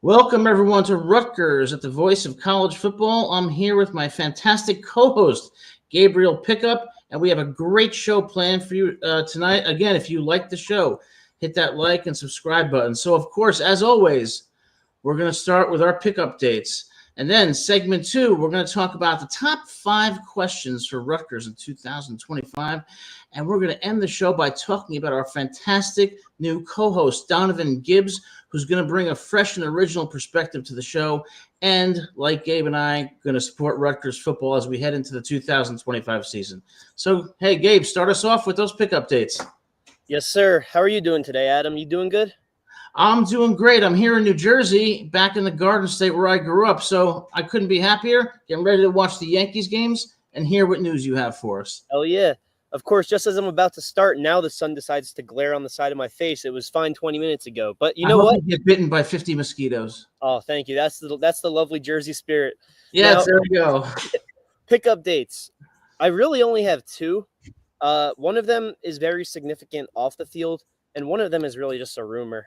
Welcome, everyone, to Rutgers at the voice of college football. I'm here with my fantastic co-host, Gabriel Pickup, and we have a great show planned for you tonight. Again, if you like the show, hit that like and subscribe button. So, of course, as always, we're going to start with our pick updates. And then segment 2, we're going to talk about the top 5 questions for Rutgers in 2025. And we're going to end the show by talking about our fantastic new co-host, Donovan Gibbs, who's going to bring a fresh and original perspective to the show. And like Gabe and I, going to support Rutgers football as we head into the 2025 season. So, hey, Gabe, start us off with those pick updates. Yes, sir. How are you doing today, Adam? You doing good? I'm doing great. I'm here in New Jersey, back in the Garden State where I grew up, so I couldn't be happier. Getting ready to watch the Yankees games and hear what news you have for us. Hell yeah. Of course, just as I'm about to start, now the sun decides to glare on the side of my face. It was fine 20 minutes ago. But you know what? You get bitten by 50 mosquitoes. Oh, thank you. That's the lovely Jersey spirit. Yes, there we go. Pick updates. I really only have 2. One of them is very significant off the field, and one of them is really just a rumor.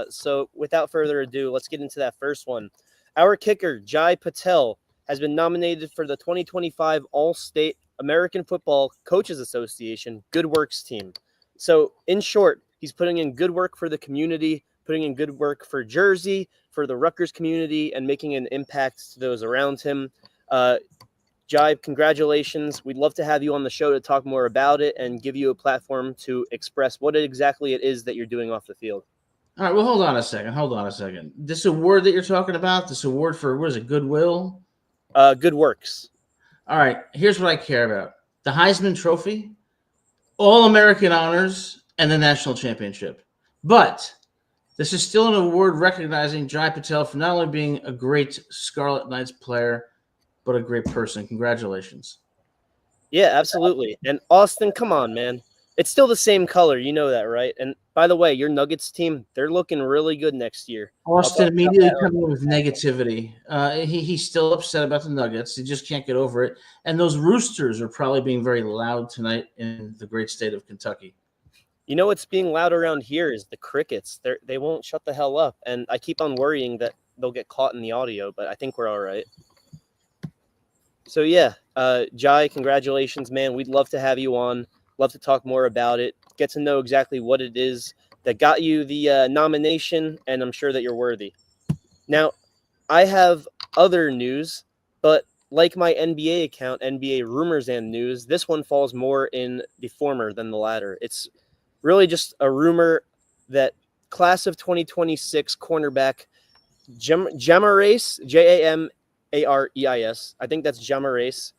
So without further ado, let's get into that first one. Our kicker, Jai Patel, has been nominated for the 2025 All-State American Football Coaches Association Good Works team. So in short, he's putting in good work for the community, putting in good work for Jersey, for the Rutgers community, and making an impact to those around him. Jai, congratulations. We'd love to have you on the show to talk more about it and give you a platform to express what exactly it is that you're doing off the field. All right, well, hold on a second. This award that you're talking about, this award for, what is it, Goodwill? Good Works. All right, here's what I care about. The Heisman Trophy, All-American Honors, and the National Championship. But this is still an award recognizing Jai Patel for not only being a great Scarlet Knights player, but a great person. Congratulations. Yeah, absolutely. And Austin, come on, man. It's still the same color. You know that, right? And by the way, your Nuggets team, they're looking really good next year. Austin immediately coming in with negativity. He's still upset about the Nuggets. He just can't get over it. And those Roosters are probably being very loud tonight in the great state of Kentucky. You know what's being loud around here is the crickets. They won't shut the hell up. And I keep on worrying that they'll get caught in the audio, but I think we're all right. So, yeah, Jai, congratulations, man. We'd love to have you on. Love to talk more about it, get to know exactly what it is that got you the nomination, and I'm sure that you're worthy. Now, I have other news, but like my NBA account, NBA Rumors and News, this one falls more in the former than the latter. It's really just a rumor that class of 2026 cornerback Jamareis, Jamareis, I think that's Jamareis,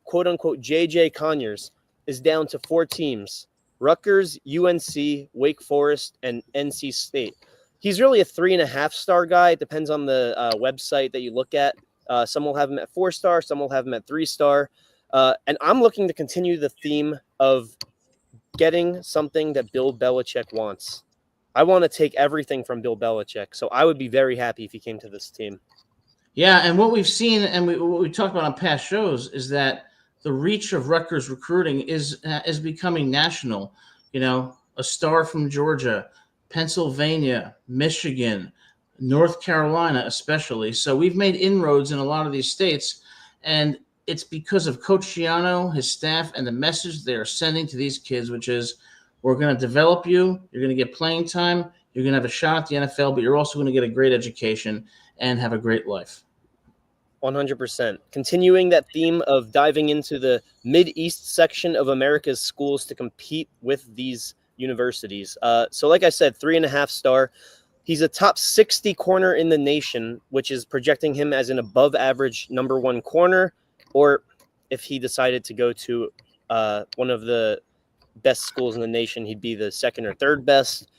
quote-unquote J.J. Conyers, is down to 4 teams: Rutgers, UNC, Wake Forest, and NC State. He's really a 3.5-star guy. It depends on the website that you look at. Some will have him at 4-star, some will have him at 3-star. And I'm looking to continue the theme of getting something that Bill Belichick wants. I want to take everything from Bill Belichick, so I would be very happy if he came to this team. Yeah, and what we've seen and what we talked about on past shows is that the reach of Rutgers recruiting is becoming national. You know, a star from Georgia, Pennsylvania, Michigan, North Carolina especially. So we've made inroads in a lot of these states, and it's because of Coach Schiano, his staff, and the message they are sending to these kids, which is, we're going to develop you, you're going to get playing time, you're going to have a shot at the NFL, but you're also going to get a great education and have a great life. 100%. Continuing that theme of diving into the Mid-East section of America's schools to compete with these universities. So like I said, 3.5-star. He's a top 60 corner in the nation, which is projecting him as an above average number 1 corner, or if he decided to go to one of the best schools in the nation, he'd be the 2nd or 3rd best.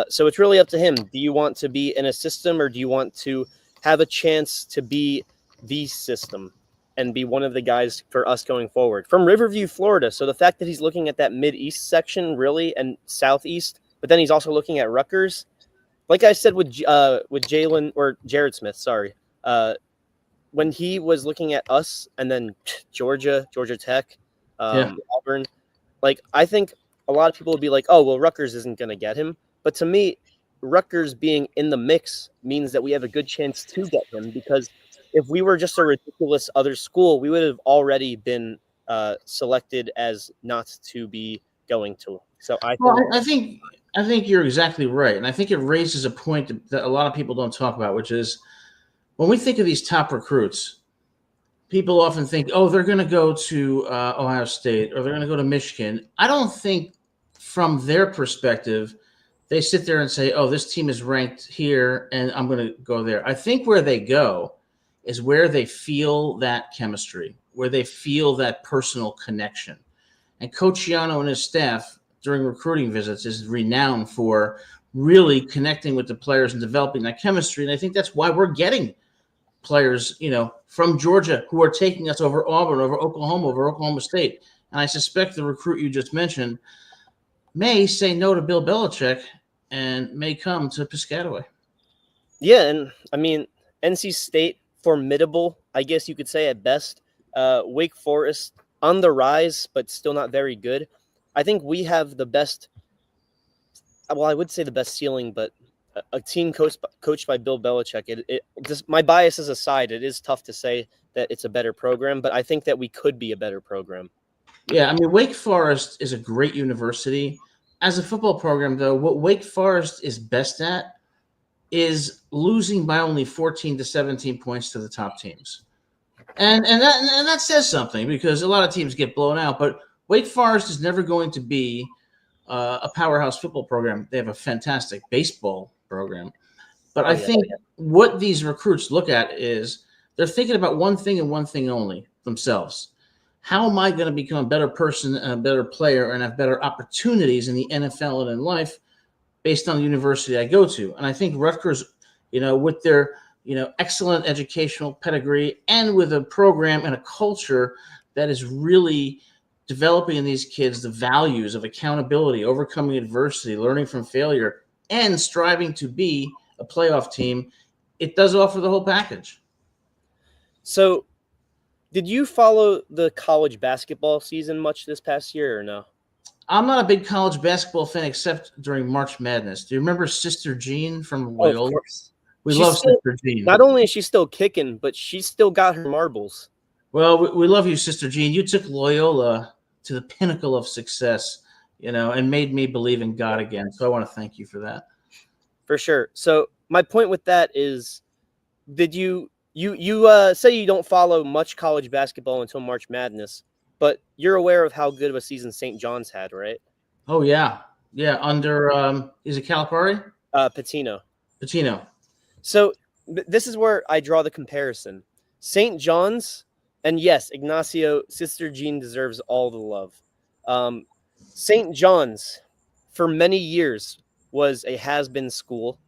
So it's really up to him. Do you want to be in a system, or do you want to have a chance to be the system and be one of the guys for us going forward? From Riverview, Florida. So the fact that he's looking at that Mid-East section really, and Southeast, but then he's also looking at Rutgers. Like I said with Jalen, or Jared Smith, sorry. When he was looking at us and then Georgia Tech, Auburn, like, I think a lot of people would be like, oh, well, Rutgers isn't going to get him. But to me, Rutgers being in the mix means that we have a good chance to get him, because if we were just a ridiculous other school, we would have already been selected as not to be going to. So Well, I think you're exactly right, and I think it raises a point that a lot of people don't talk about, which is when we think of these top recruits, people often think, oh, they're going to go to Ohio State or they're going to go to Michigan. I don't think from their perspective, they sit there and say, oh, this team is ranked here and I'm going to go there. I think where they go is where they feel that chemistry, where they feel that personal connection. And Coach Yano and his staff during recruiting visits is renowned for really connecting with the players and developing that chemistry. And I think that's why we're getting players, from Georgia who are taking us over Auburn, over Oklahoma State. And I suspect the recruit you just mentioned may say no to Bill Belichick and may come to Piscataway. Yeah, and I mean, NC State, formidable, I guess you could say at best. Wake Forest, on the rise, but still not very good. I think we have the best, well, I would say the best ceiling, but a team coached by Bill Belichick. It just, my biases aside, it is tough to say that it's a better program, but I think that we could be a better program. Yeah, I mean, Wake Forest is a great university. As a football program, though, what Wake Forest is best at is losing by only 14 to 17 points to the top teams. And that says something, because a lot of teams get blown out, but Wake Forest is never going to be a powerhouse football program. They have a fantastic baseball program. But I think what these recruits look at is they're thinking about one thing and one thing only, themselves. How am I going to become a better person and a better player and have better opportunities in the NFL and in life based on the university I go to? And I think Rutgers, with their excellent educational pedigree and with a program and a culture that is really developing in these kids the values of accountability, overcoming adversity, learning from failure, and striving to be a playoff team, it does offer the whole package. So, did you follow the college basketball season much this past year or no? I'm not a big college basketball fan except during March Madness. Do you remember Sister Jean from Loyola? Oh, of course. We love Sister Jean. Not only is she still kicking, but she's still got her marbles. Well, we love you, Sister Jean. You took Loyola to the pinnacle of success, and made me believe in God again. So I want to thank you for that. For sure. So my point with that is, did you say you don't follow much college basketball until March Madness, but you're aware of how good of a season St. John's had, right? Oh, yeah. Yeah, under is it Calipari? Patino. So this is where I draw the comparison. St. John's, and yes, Ignacio, Sister Jean deserves all the love. St. John's, for many years, was a has-been school,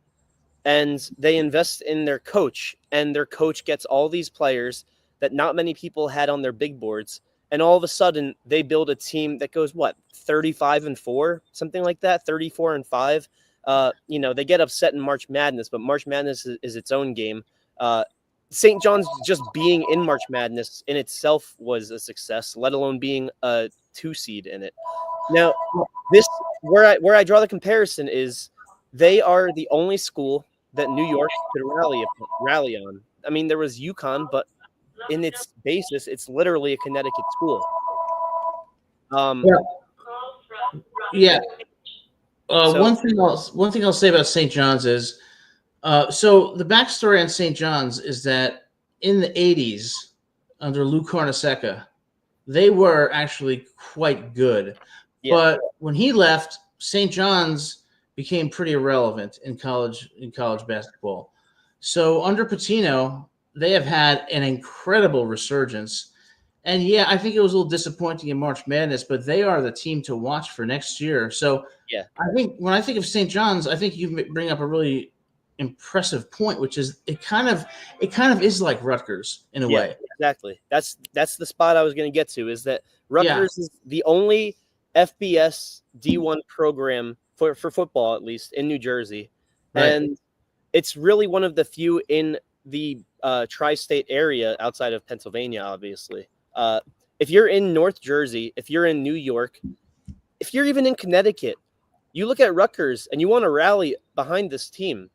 and they invest in their coach, and their coach gets all these players that not many people had on their big boards, and all of a sudden, they build a team that goes, 35-4, something like that, 34-5. They get upset in March Madness, but March Madness is its own game. St. John's just being in March Madness in itself was a success, let alone being a 2 seed in it. Now, this where I draw the comparison is they are the only school that New York could rally on. I mean, there was UConn, but in its basis, it's literally a Connecticut school. Yeah. One thing I'll say about St. John's is, so the backstory on St. John's is that in the 80s, under Lou Carnesecca, they were actually quite good. Yeah. But when he left, St. John's became pretty irrelevant in college basketball. So under Pitino, they have had an incredible resurgence. And yeah, I think it was a little disappointing in March Madness, but they are the team to watch for next year. So yeah, I think when I think of St. John's, I think you bring up a really impressive point, which is it kind of is like Rutgers in a way. Exactly. That's the spot I was going to get to, is that Rutgers is the only FBS D1 program for football, at least in New Jersey. Right. And it's really one of the few in the tri-state area outside of Pennsylvania, obviously. If you're in North Jersey, if you're in New York, if you're even in Connecticut, you look at Rutgers and you want to rally behind this team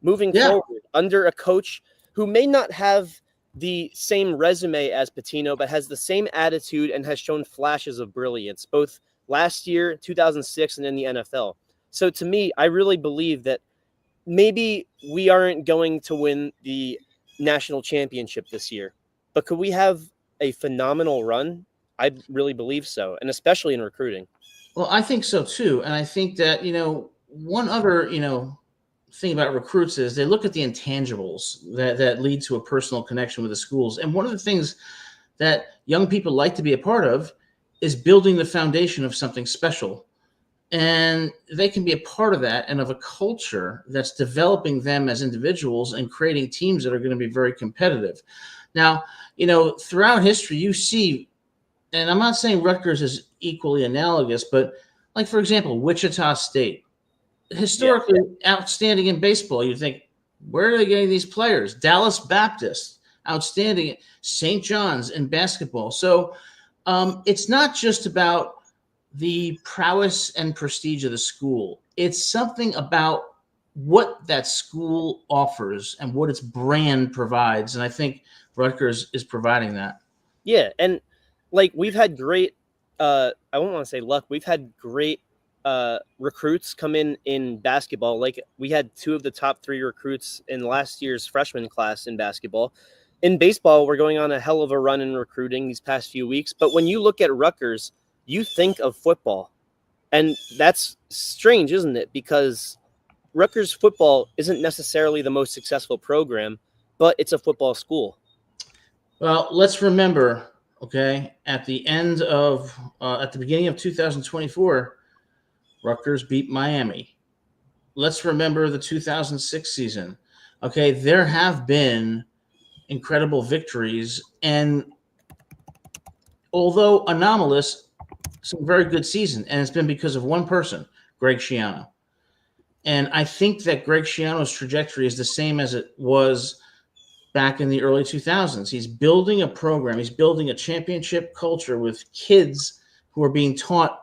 moving forward under a coach who may not have the same resume as Pitino, but has the same attitude and has shown flashes of brilliance, both last year, 2006, and in the NFL. So to me, I really believe that maybe we aren't going to win the national championship this year, but could we have a phenomenal run? I really believe so, and especially in recruiting. Well, I think so too. And I think that, one other, thing about recruits is they look at the intangibles that lead to a personal connection with the schools. And one of the things that young people like to be a part of is building the foundation of something special. And they can be a part of that and of a culture that's developing them as individuals and creating teams that are going to be very competitive. Now, throughout history, you see, and I'm not saying Rutgers is equally analogous, but like, for example, Wichita State, historically outstanding in baseball. You think, where are they getting these players? Dallas Baptist, outstanding. St. John's in basketball. So it's not just about the prowess and prestige of the school. It's something about what that school offers and what its brand provides. And I think Rutgers is providing that. Yeah. And like, we've had great, I won't want to say luck. We've had great recruits come in basketball. Like, we had 2 of the top 3 recruits in last year's freshman class in basketball. In baseball, we're going on a hell of a run in recruiting these past few weeks. But when you look at Rutgers, you think of football. And that's strange, isn't it? Because Rutgers football isn't necessarily the most successful program, but it's a football school. Well, let's remember, okay, at the beginning of 2024, Rutgers beat Miami. Let's remember the 2006 season. Okay, there have been incredible victories, and although anomalous, some very good season, and it's been because of one person, Greg Schiano. And I think that Greg Schiano's trajectory is the same as it was back in the early 2000s. He's building a program. He's building a championship culture with kids who are being taught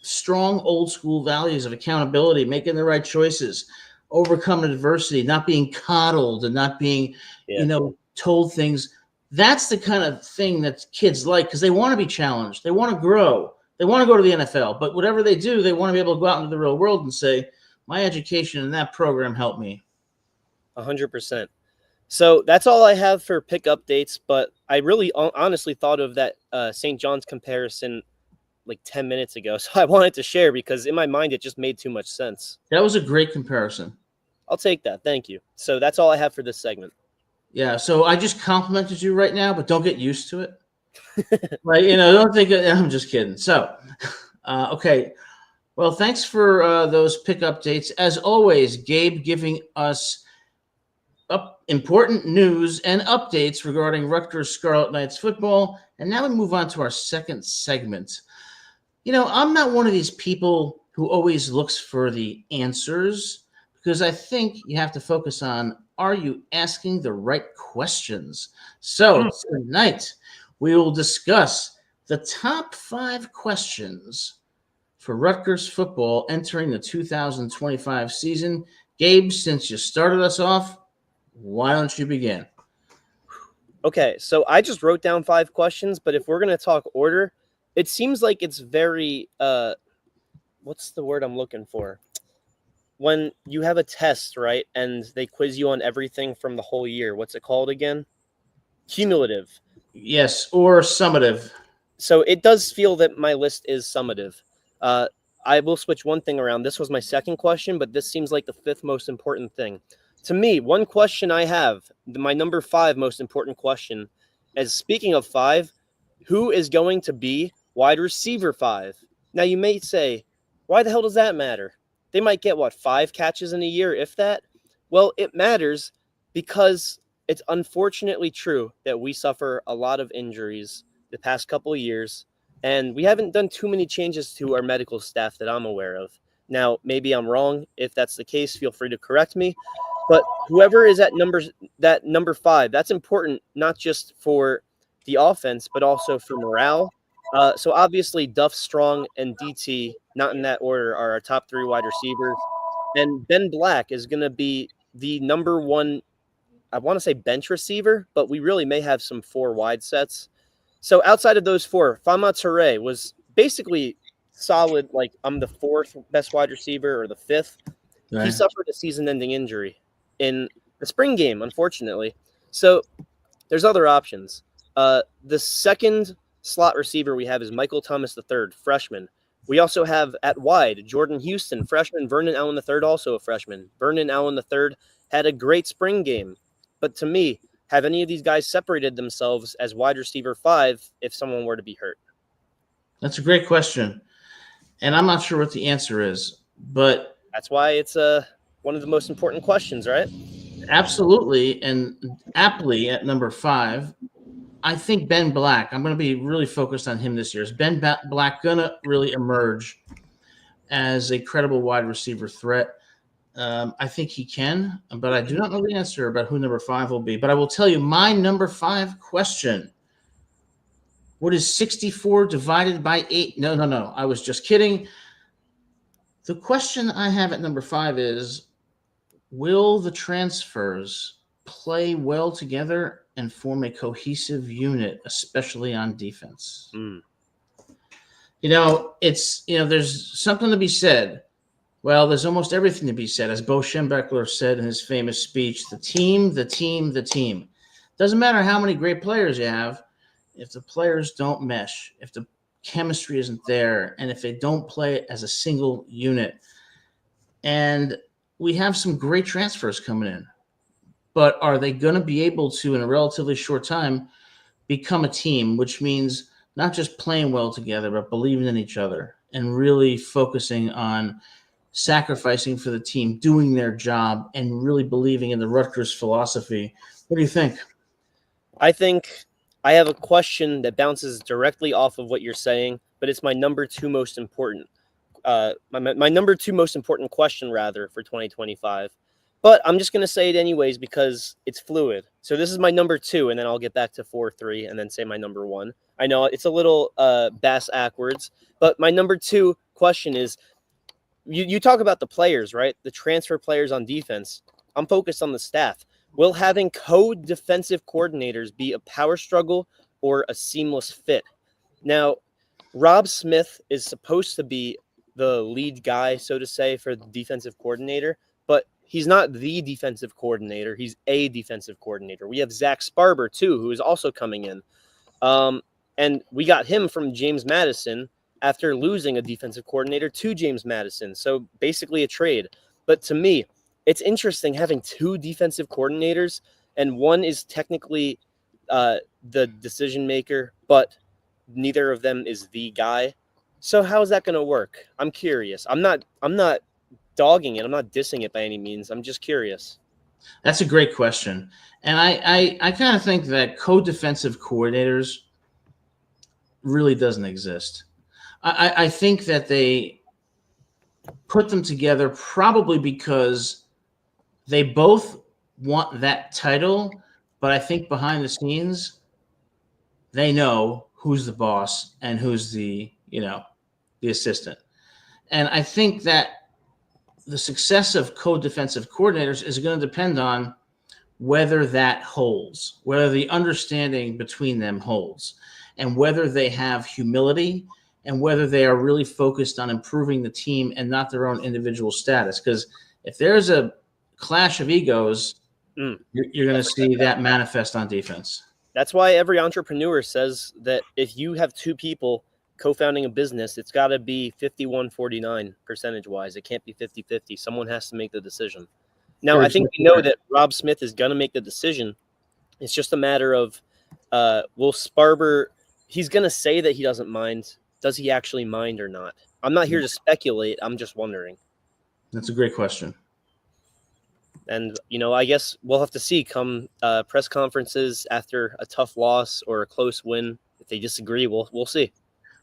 strong old school values of accountability, making the right choices, overcoming adversity, not being coddled and not being, told things. That's the kind of thing that kids like, because they want to be challenged. They want to grow. They want to go to the NFL. But whatever they do, they want to be able to go out into the real world and say, my education in that program helped me. 100%. So that's all I have for pick updates. But I really honestly thought of that St. John's comparison like 10 minutes ago. So I wanted to share because in my mind, it just made too much sense. That was a great comparison. I'll take that. Thank you. So that's all I have for this segment. Yeah. So I just complimented you right now, but don't get used to it. Don't think I'm just kidding. So, okay. Well, thanks for those pick updates. As always, Gabe giving us important news and updates regarding Rutgers Scarlet Knights football. And now we move on to our second segment. I'm not one of these people who always looks for the answers, because I think you have to focus on, are you asking the right questions? So tonight we will discuss the top 5 questions for Rutgers football entering the 2025 season. Gabe, since you started us off, why don't you begin? Okay, so I just wrote down 5 questions, but if we're going to talk order, it seems like it's very, what's the word I'm looking for? When you have a test, right, and they quiz you on everything from the whole year. What's it called again? Cumulative. Yes, or summative. So it does feel that my list is summative. I will switch one thing around. This was my second question, but this seems like the 5th most important thing. To me, one question I have, my number 5 most important question, is speaking of 5, who is going to be wide receiver 5? Now, you may say, why the hell does that matter? They might get, 5 catches in a year, if that? Well, it matters because it's unfortunately true that we suffer a lot of injuries the past couple of years, and we haven't done too many changes to our medical staff that I'm aware of. Now, maybe I'm wrong. If that's the case, feel free to correct me. But whoever is at number 5, that's important, not just for the offense, but also for morale. So obviously, Duff, Strong, and DT not in that order, are our top 3 wide receivers. And Ben Black is going to be the number 1, I want to say bench receiver, but we really may have some 4 wide sets. So outside of those 4, Fama Toure was basically solid. Like, I'm the 4th best wide receiver or the 5th. Right. He suffered a season-ending injury in the spring game, unfortunately. So there's other options. The second slot receiver we have is Michael Thomas III, freshman. We also have at wide Jordan Houston, freshman. Vernon Allen III, also a freshman. Vernon Allen III had a great spring game. But to me, have any of these guys separated themselves as wide receiver 5 if someone were to be hurt? That's a great question. And I'm not sure what the answer is, but that's why it's one of the most important questions, right? Absolutely. And aptly at number 5, I think Ben Black, I'm going to be really focused on him this year. Is Ben Black going to really emerge as a credible wide receiver threat? I think he can, but I do not know the answer about who number 5 will be. But I will tell you my number 5 question. What is 64 divided by 8? No. I was just kidding. The question I have at number 5 is, will the transfers play well together and form a cohesive unit, especially on defense? There's something to be said. Well, there's almost everything to be said. As Bo Schembechler said in his famous speech, the team. Doesn't matter how many great players you have, if the players don't mesh, if the chemistry isn't there, and if they don't play as a single unit. And we have some great transfers coming in. But are they going to be able to, in a relatively short time, become a team, which means not just playing well together, but believing in each other and really focusing on sacrificing for the team, doing their job, and really believing in the Rutgers philosophy? What do you think? I think I have a question that bounces directly off of what you're saying, but it's my number 2 most important. My number 2 most important question, rather, for 2025. But I'm just going to say it anyways because it's fluid. So this is my number 2, and then I'll get back to 4, 3, and then say my number 1. I know it's a little bass-ackwards, but my number 2 question is, you talk about the players, right? The transfer players on defense. I'm focused on the staff. Will having co-defensive coordinators be a power struggle or a seamless fit? Now, Rob Smith is supposed to be the lead guy, so to say, for the defensive coordinator, but he's not the defensive coordinator. He's a defensive coordinator. We have Zach Sparber, too, who is also coming in. And we got him from James Madison after losing a defensive coordinator to James Madison. So basically a trade. But to me, it's interesting having 2 defensive coordinators, and one is technically the decision maker, but neither of them is the guy. So how is that going to work? I'm curious. I'm not dogging it. I'm not dissing it by any means. I'm just curious. That's a great question. And I kind of think that co-defensive coordinators really doesn't exist. I think that they put them together probably because they both want that title, but I think behind the scenes, they know who's the boss and who's the assistant. And I think that the success of co-defensive coordinators is going to depend on whether that holds, whether the understanding between them holds, and whether they have humility and whether they are really focused on improving the team and not their own individual status. Because if there's a clash of egos, you're going to see that manifest on defense. That's why every entrepreneur says that if you have 2 people co-founding a business, it's got to be 51-49 percentage-wise. It can't be 50-50. Someone has to make the decision. Now, I think we know that Rob Smith is going to make the decision. It's just a matter of will Sparber – he's going to say that he doesn't mind. Does he actually mind or not? I'm not here to speculate. I'm just wondering. That's a great question. And, I guess we'll have to see come press conferences after a tough loss or a close win. If they disagree, we'll see.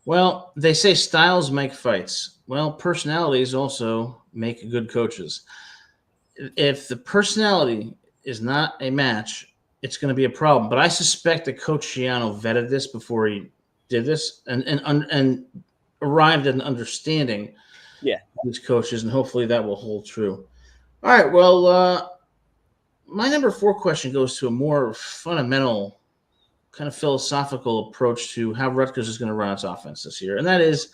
Well, they say styles make fights. Well, personalities also make good coaches. If the personality is not a match, it's going to be a problem. But I suspect that Coach Schiano vetted this before he did this and arrived at an understanding Yeah. with these coaches, and hopefully that will hold true. All right, well, my number 4 question goes to a more fundamental, kind of philosophical approach to how Rutgers is going to run its offense this year, and that is,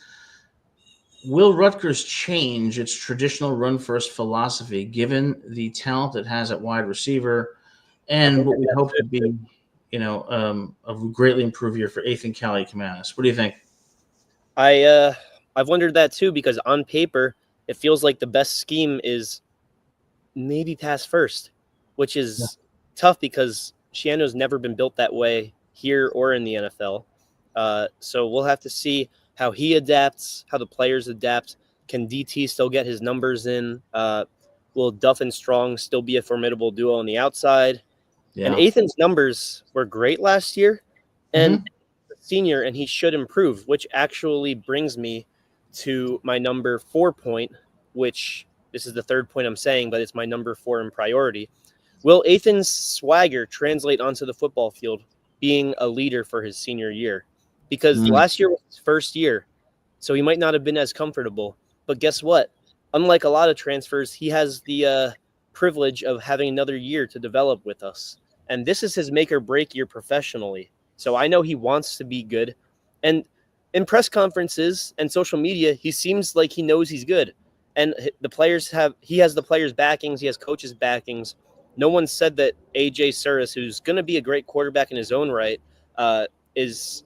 will Rutgers change its traditional run-first philosophy given the talent it has at wide receiver and what we hope to be, a greatly improved year for Ethan Kaliakmanis? What do you think? I've wondered that too, because on paper it feels like the best scheme is maybe pass first, which is tough because Shiano's never been built that way here or in the NFL. So we'll have to see how he adapts, how the players adapt. Can DT still get his numbers in? Will Duff and Strong still be a formidable duo on the outside? Yeah. And Ethan's numbers were great last year, and senior, and he should improve, which actually brings me to my number 4 point, which this is the third point I'm saying, but it's my number 4 in priority. Will Ethan's swagger translate onto the football field, being a leader for his senior year? Because last year was his first year, so he might not have been as comfortable. But guess what? Unlike a lot of transfers, he has the privilege of having another year to develop with us. And this is his make or break year professionally. So I know he wants to be good. And in press conferences and social media, he seems like he knows he's good. And he has the players' backings, he has coaches' backings. No one said that AJ Surras, who's going to be a great quarterback in his own right, is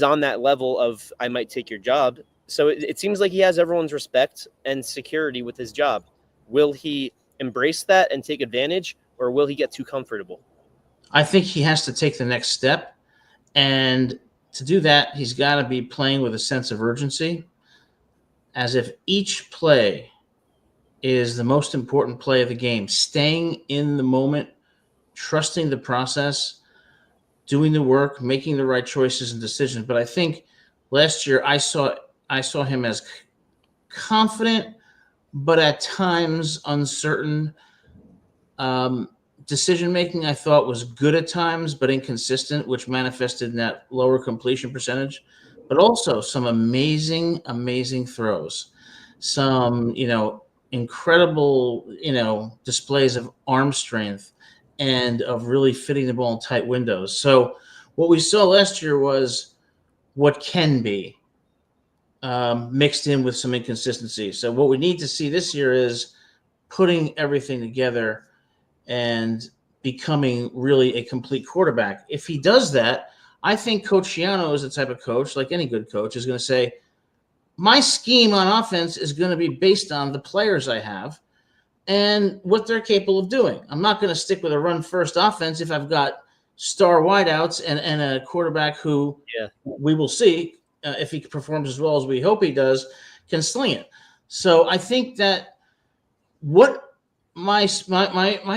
on that level of I might take your job. So it seems like he has everyone's respect and security with his job. Will he embrace that and take advantage, or will he get too comfortable? I think he has to take the next step. And to do that, he's got to be playing with a sense of urgency, as if each play is the most important play of the game, staying in the moment, trusting the process, doing the work, making the right choices and decisions. But I think last year I saw him as confident, but at times uncertain. Decision making I thought was good at times, but inconsistent, which manifested in that lower completion percentage. But also some amazing throws, some incredible displays of arm strength and of really fitting the ball in tight windows. So what we saw last year was what can be mixed in with some inconsistency. So what we need to see this year is putting everything together and becoming really a complete quarterback. If he does that, I think Coach Shiano is the type of coach, like any good coach, is going to say, my scheme on offense is going to be based on the players I have and what they're capable of doing. I'm not going to stick with a run-first offense if I've got star wideouts and a quarterback who we will see, if he performs as well as we hope he does, can sling it. So I think that what my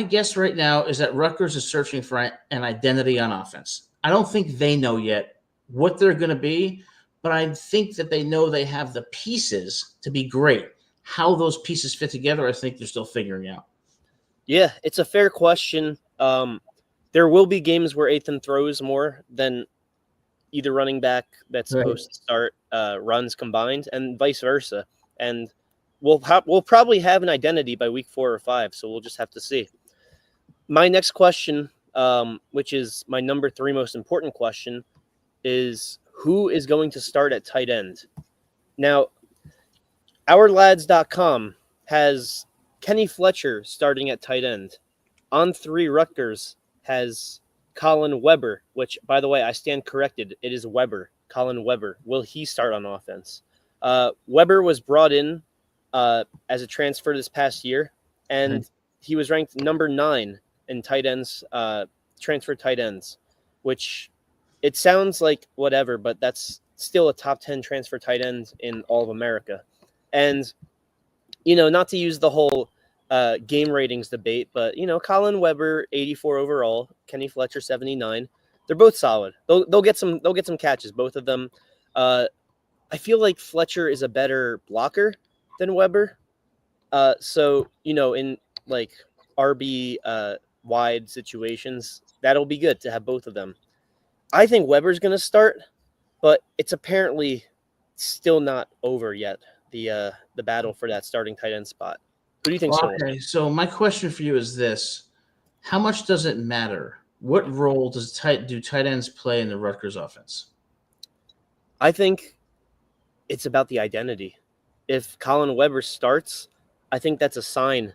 guess right now is that Rutgers is searching for an identity on offense. I don't think they know yet what they're going to be, but I think that they know they have the pieces to be great. How those pieces fit together, I think they're still figuring out. Yeah, it's a fair question. There will be games where Ethan throws more than either running back that's supposed to start runs combined, and vice versa. And we'll probably have an identity by week 4 or 5, so we'll just have to see. My next question, which is my number 3 most important question, is who is going to start at tight end? Now, OurLads.com has Kenny Fletcher starting at tight end. On3 Rutgers has Colin Weber, which, by the way, I stand corrected. It is Weber, Colin Weber. Will he start on offense? Weber was brought in as a transfer this past year, and he was ranked number 9 in tight ends, transfer tight ends, which it sounds like whatever, but that's still a top 10 transfer tight end in all of America. And, not to use the whole game ratings debate, but, Colin Weber, 84 overall, Kenny Fletcher, 79. They're both solid. They'll get some catches, both of them. I feel like Fletcher is a better blocker than Weber. So, in like RB wide situations, that'll be good to have both of them. I think Weber's going to start, but it's apparently still not over yet. The battle for that starting tight end spot. Who do you think's going to win? Okay, so my question for you is this: how much does it matter? What role do tight ends play in the Rutgers offense? I think it's about the identity. If Colin Weber starts, I think that's a sign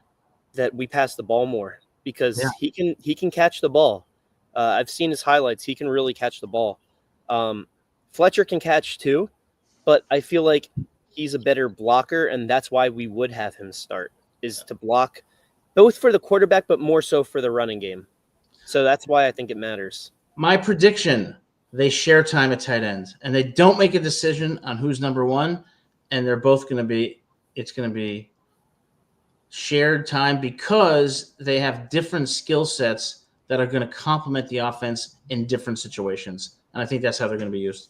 that we pass the ball more because Yeah. he can catch the ball. I've seen his highlights. He can really catch the ball. Fletcher can catch too, but I feel like he's a better blocker, and that's why we would have him start, is to block both for the quarterback, but more so for the running game. So that's why I think it matters. My prediction: they share time at tight end, and they don't make a decision on who's number one, and they're both going to be. It's going to be shared time because they have different skill sets that are going to complement the offense in different situations, and I think that's how they're going to be used.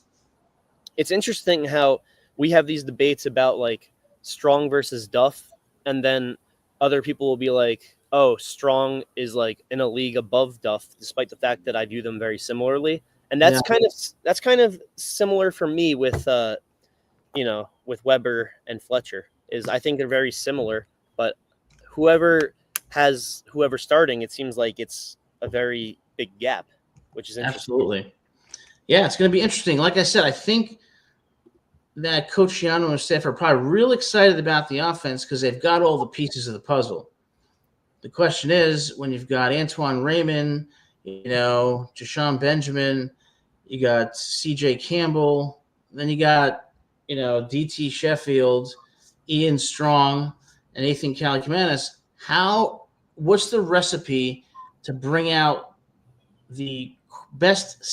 It's interesting how we have these debates about like Strong versus Duff, and then other people will be like, oh, Strong is like in a league above Duff, despite the fact that I view them very similarly. And that's kind of similar for me with with Weber and Fletcher. Is I think they're very similar, but whoever starting, it seems like it's a very big gap, which is interesting. Absolutely. Yeah, it's going to be interesting. Like I said, I think that Coach Shiano and his staff are probably real excited about the offense because they've got all the pieces of the puzzle. The question is, when you've got Antoine Raymond, Jashawn Benjamin, you got C.J. Campbell, then you got, D.T. Sheffield, Ian Strong, and Ethan Kaliakmanis, what's the recipe to bring out the best,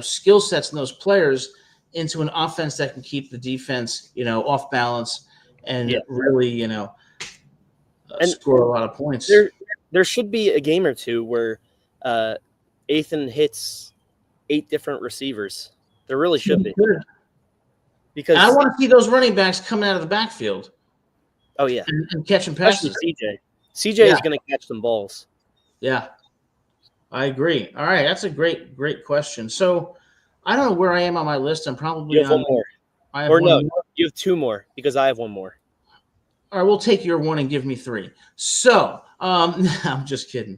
skill sets in those players into an offense that can keep the defense, off balance and really, score a lot of points? There should be a game or two where Ethan hits 8 different receivers. There really should be. Because I want to see those running backs coming out of the backfield. Oh, yeah. And catching passes. CJ is going to catch some balls. Yeah. I agree. All right. That's a great question. So I don't know where I am on my list. I'm probably you have one more. You have 2 more because I have 1 more. All right. We'll take your 1 and give me 3. So I'm just kidding.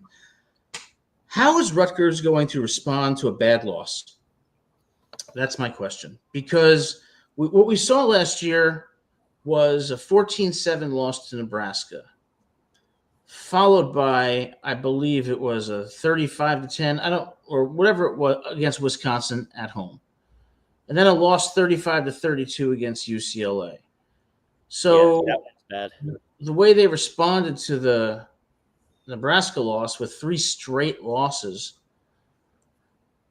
How is Rutgers going to respond to a bad loss? That's my question. Because what we saw last year was a 14-7 loss to Nebraska, followed by, I believe it was a 35-10, or whatever it was, against Wisconsin at home. And then a loss 35-32 against UCLA. So that was bad. The way they responded to the Nebraska loss with 3 straight losses,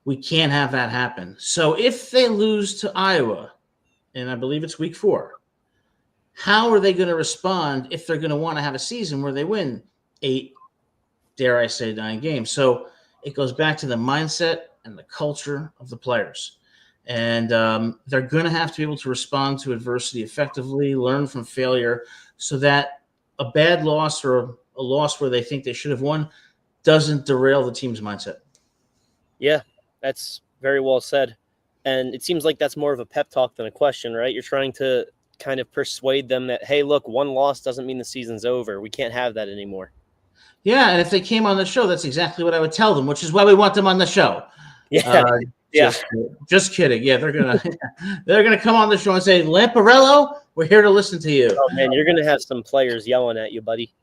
we can't have that happen. So if they lose to Iowa, and I believe it's week 4, how are they going to respond if they're going to want to have a season where they win 8, dare I say 9 games? So it goes back to the mindset and the culture of the players. And they're going to have to be able to respond to adversity effectively, learn from failure, so that a bad loss or a loss where they think they should have won doesn't derail the team's mindset. Yeah, that's very well said. And it seems like that's more of a pep talk than a question, right? You're trying to kind of persuade them that, hey, look, 1 loss doesn't mean the season's over. We can't have that anymore. Yeah, and if they came on the show, that's exactly what I would tell them, which is why we want them on the show. Yeah. Just kidding. Yeah, they're gonna come on the show and say, Lamparello, we're here to listen to you. Oh man, you're gonna have some players yelling at you, buddy.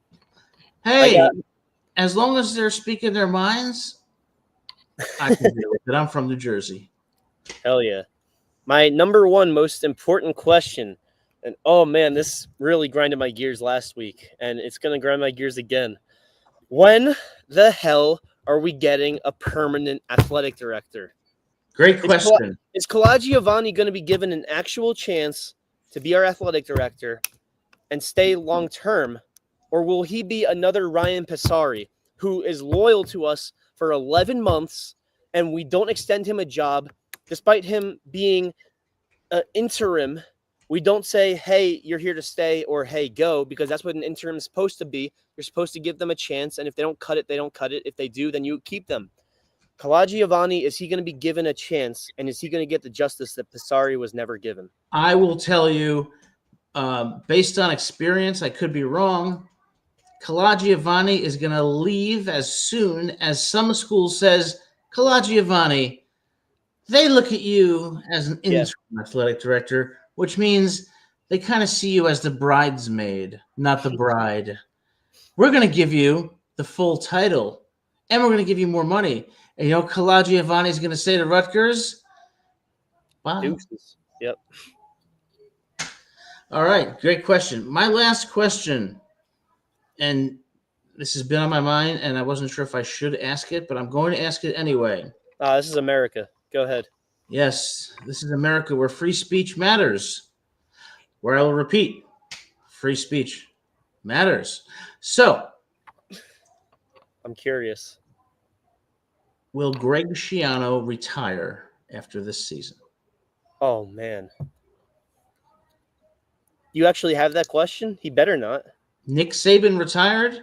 Hey, as long as they're speaking their minds, I can deal with it. I'm from New Jersey. Hell yeah. My number 1 most important question, and oh man, this really grinded my gears last week, and it's gonna grind my gears again. When the hell are we getting a permanent athletic director? Great question. Is Colagiovanni going to be given an actual chance to be our athletic director and stay long term, or will he be another Ryan Passari who is loyal to us for 11 months and we don't extend him a job despite him being interim? We don't say, hey, you're here to stay, or hey, go, because that's what an interim is supposed to be. You're supposed to give them a chance, and if they don't cut it, they don't cut it. If they do, then you keep them. Calagiovanni, is he going to be given a chance, and is he going to get the justice that Passari was never given? I will tell you, based on experience, I could be wrong. Calagiovanni is going to leave as soon as some school says, Calagiovanni, they look at you as an interim athletic director, which means they kind of see you as the bridesmaid, not the bride. We're going to give you the full title, and we're going to give you more money. And Calagiovanni is going to say to Rutgers, wow. Deuces. Yep. All right, great question. My last question, and this has been on my mind, and I wasn't sure if I should ask it, but I'm going to ask it anyway. This is America. Go ahead. Yes, this is America where free speech matters. Where I will repeat, free speech matters. So, I'm curious. Will Greg Schiano retire after this season? Oh, man. You actually have that question? He better not. Nick Saban retired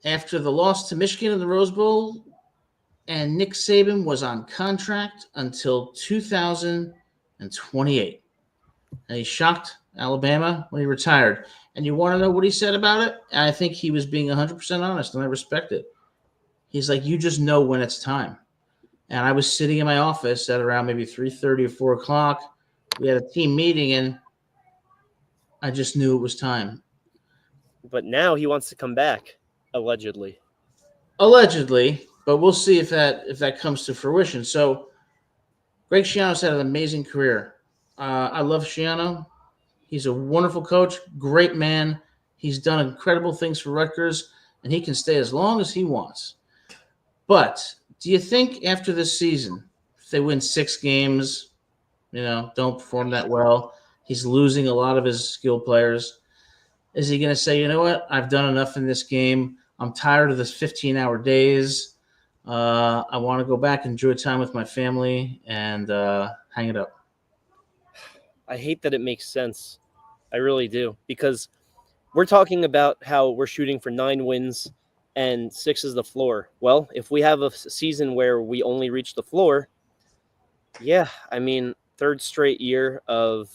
after the loss to Michigan in the Rose Bowl, and Nick Saban was on contract until 2028. And he shocked Alabama when he retired. And you want to know what he said about it? I think he was being 100% honest, and I respect it. He's like, you just know when it's time. And I was sitting in my office at around maybe 3:30 or 4 o'clock. We had a team meeting, and I just knew it was time. But now he wants to come back, allegedly. Allegedly, but we'll see if that comes to fruition. So Greg Schiano's had an amazing career. I love Schiano. He's a wonderful coach, great man. He's done incredible things for Rutgers, and he can stay as long as he wants. But do you think after this season, if they win 6 games, don't perform that well, he's losing a lot of his skilled players, is he going to say, you know what, I've done enough in this game. I'm tired of this 15-hour days. I want to go back, enjoy time with my family, and hang it up. I hate that it makes sense. I really do. Because we're talking about how we're shooting for 9 wins and 6 is the floor. Well, if we have a season where we only reach the floor, yeah, I mean, 3rd straight year of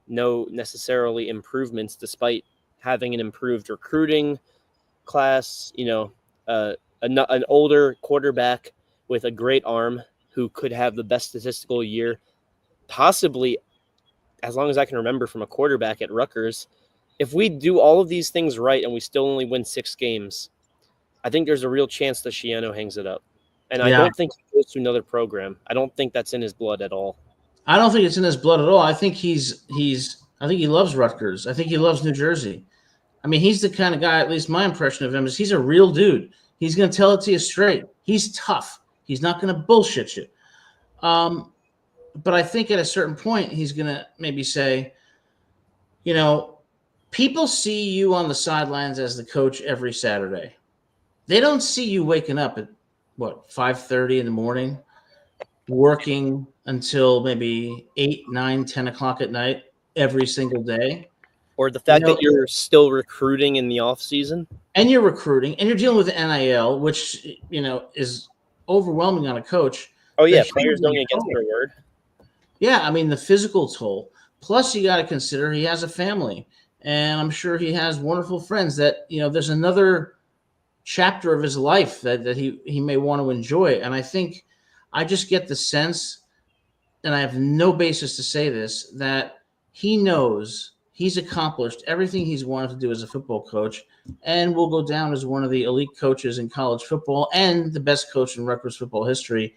no necessarily improvements despite having an improved recruiting class, an older quarterback with a great arm who could have the best statistical year, possibly as long as I can remember from a quarterback at Rutgers. If we do all of these things right and we still only win 6 games, I think there's a real chance that Schiano hangs it up. And I don't think he goes to another program. I don't think that's in his blood at all. I don't think it's in his blood at all. I think I think he loves Rutgers. I think he loves New Jersey. I mean, he's the kind of guy, at least my impression of him is he's a real dude. He's going to tell it to you straight. He's tough. He's not going to bullshit you. But I think at a certain point, he's going to maybe say, people see you on the sidelines as the coach every Saturday. They don't see you waking up at, 5:30 in the morning, working until maybe 8, 9, 10 o'clock at night every single day. Or the fact that you're still recruiting in the off season. And you're recruiting, and you're dealing with the NIL, which, is overwhelming on a coach. Oh, yeah, players don't get against their word. Yeah, I mean, the physical toll. Plus, you got to consider he has a family, and I'm sure he has wonderful friends that, there's another chapter of his life that he may want to enjoy. And I think I just get the sense, and I have no basis to say this, that he knows he's accomplished everything he's wanted to do as a football coach and will go down as one of the elite coaches in college football and the best coach in Rutgers football history.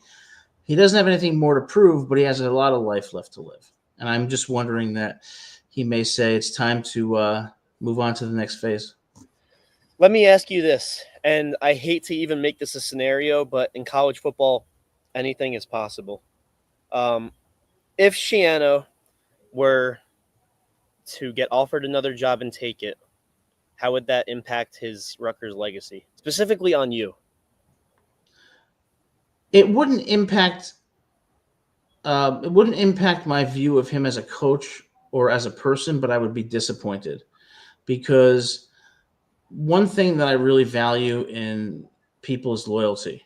He doesn't have anything more to prove, but he has a lot of life left to live. And I'm just wondering that he may say it's time to move on to the next phase. Let me ask you this, and I hate to even make this a scenario, but in college football, anything is possible. If Schiano were to get offered another job and take it, how would that impact his Rutgers legacy, specifically on you? It wouldn't impact my view of him as a coach or as a person, but I would be disappointed because one thing that I really value in people is loyalty.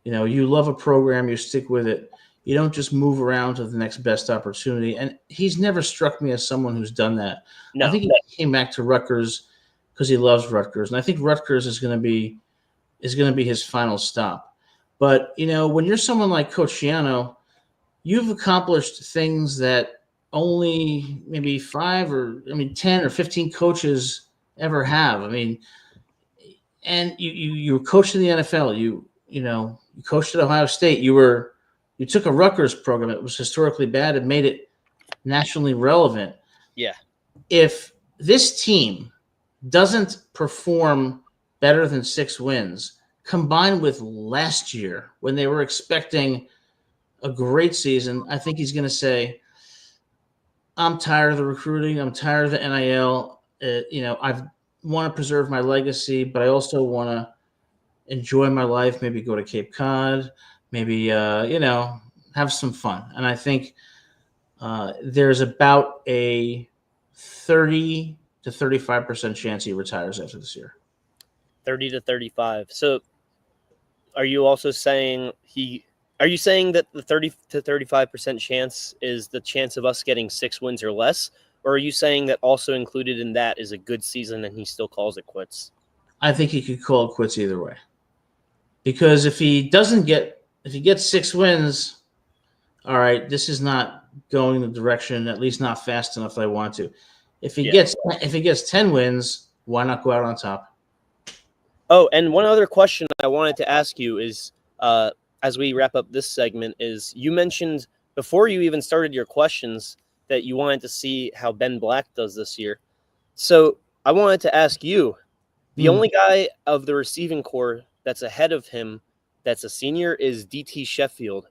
You love a program, you stick with it. You don't just move around to the next best opportunity. And he's never struck me as someone who's done that. I No. think he came back to Rutgers because he loves Rutgers, and I think Rutgers is going to be his final stop. But when you're someone like Coach Shiano, you've accomplished things that only maybe 10 or 15 coaches ever have. And you were coached in the NFL. You coached at Ohio State. You took a Rutgers program that was historically bad and made it nationally relevant. Yeah. If this team doesn't perform better than 6 wins, combined with last year when they were expecting a great season, I think he's going to say, I'm tired of the recruiting. I'm tired of the NIL. I want to preserve my legacy, but I also want to enjoy my life, maybe go to Cape Cod, maybe, have some fun. And I think there's about a 30 to 35% chance he retires after this year. 30 to 35. So are you also saying that the 30 to 35% chance is the chance of us getting 6 wins or less? Or are you saying that also included in that is a good season and he still calls it quits? I think he could call it quits either way. Because if he gets 6 wins, all right, this is not going the direction, at least not fast enough that I want to. If he gets 10 wins, why not go out on top? Oh, and one other question I wanted to ask you is, as we wrap up this segment, is you mentioned before you even started your questions that you wanted to see how Ben Black does this year. So I wanted to ask you, the only guy of the receiving core that's ahead of him that's a senior is DT Sheffield.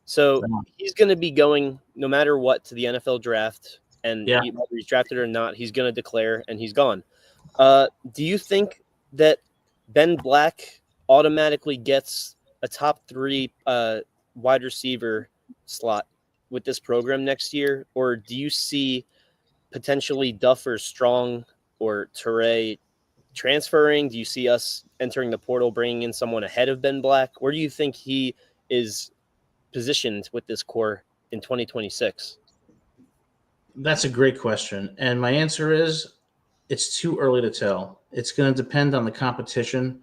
So he's going to be going no matter what to the NFL draft, and whether he's drafted or not, he's going to declare and he's gone. Do you think that Ben Black automatically gets a top 3 wide receiver slot with this program next year? Or do you see potentially Duffer, Strong, or Toure transferring? Do you see us entering the portal, bringing in someone ahead of Ben Black? Where do you think he is positioned with this core in 2026? That's a great question. And my answer is it's too early to tell. It's going to depend on the competition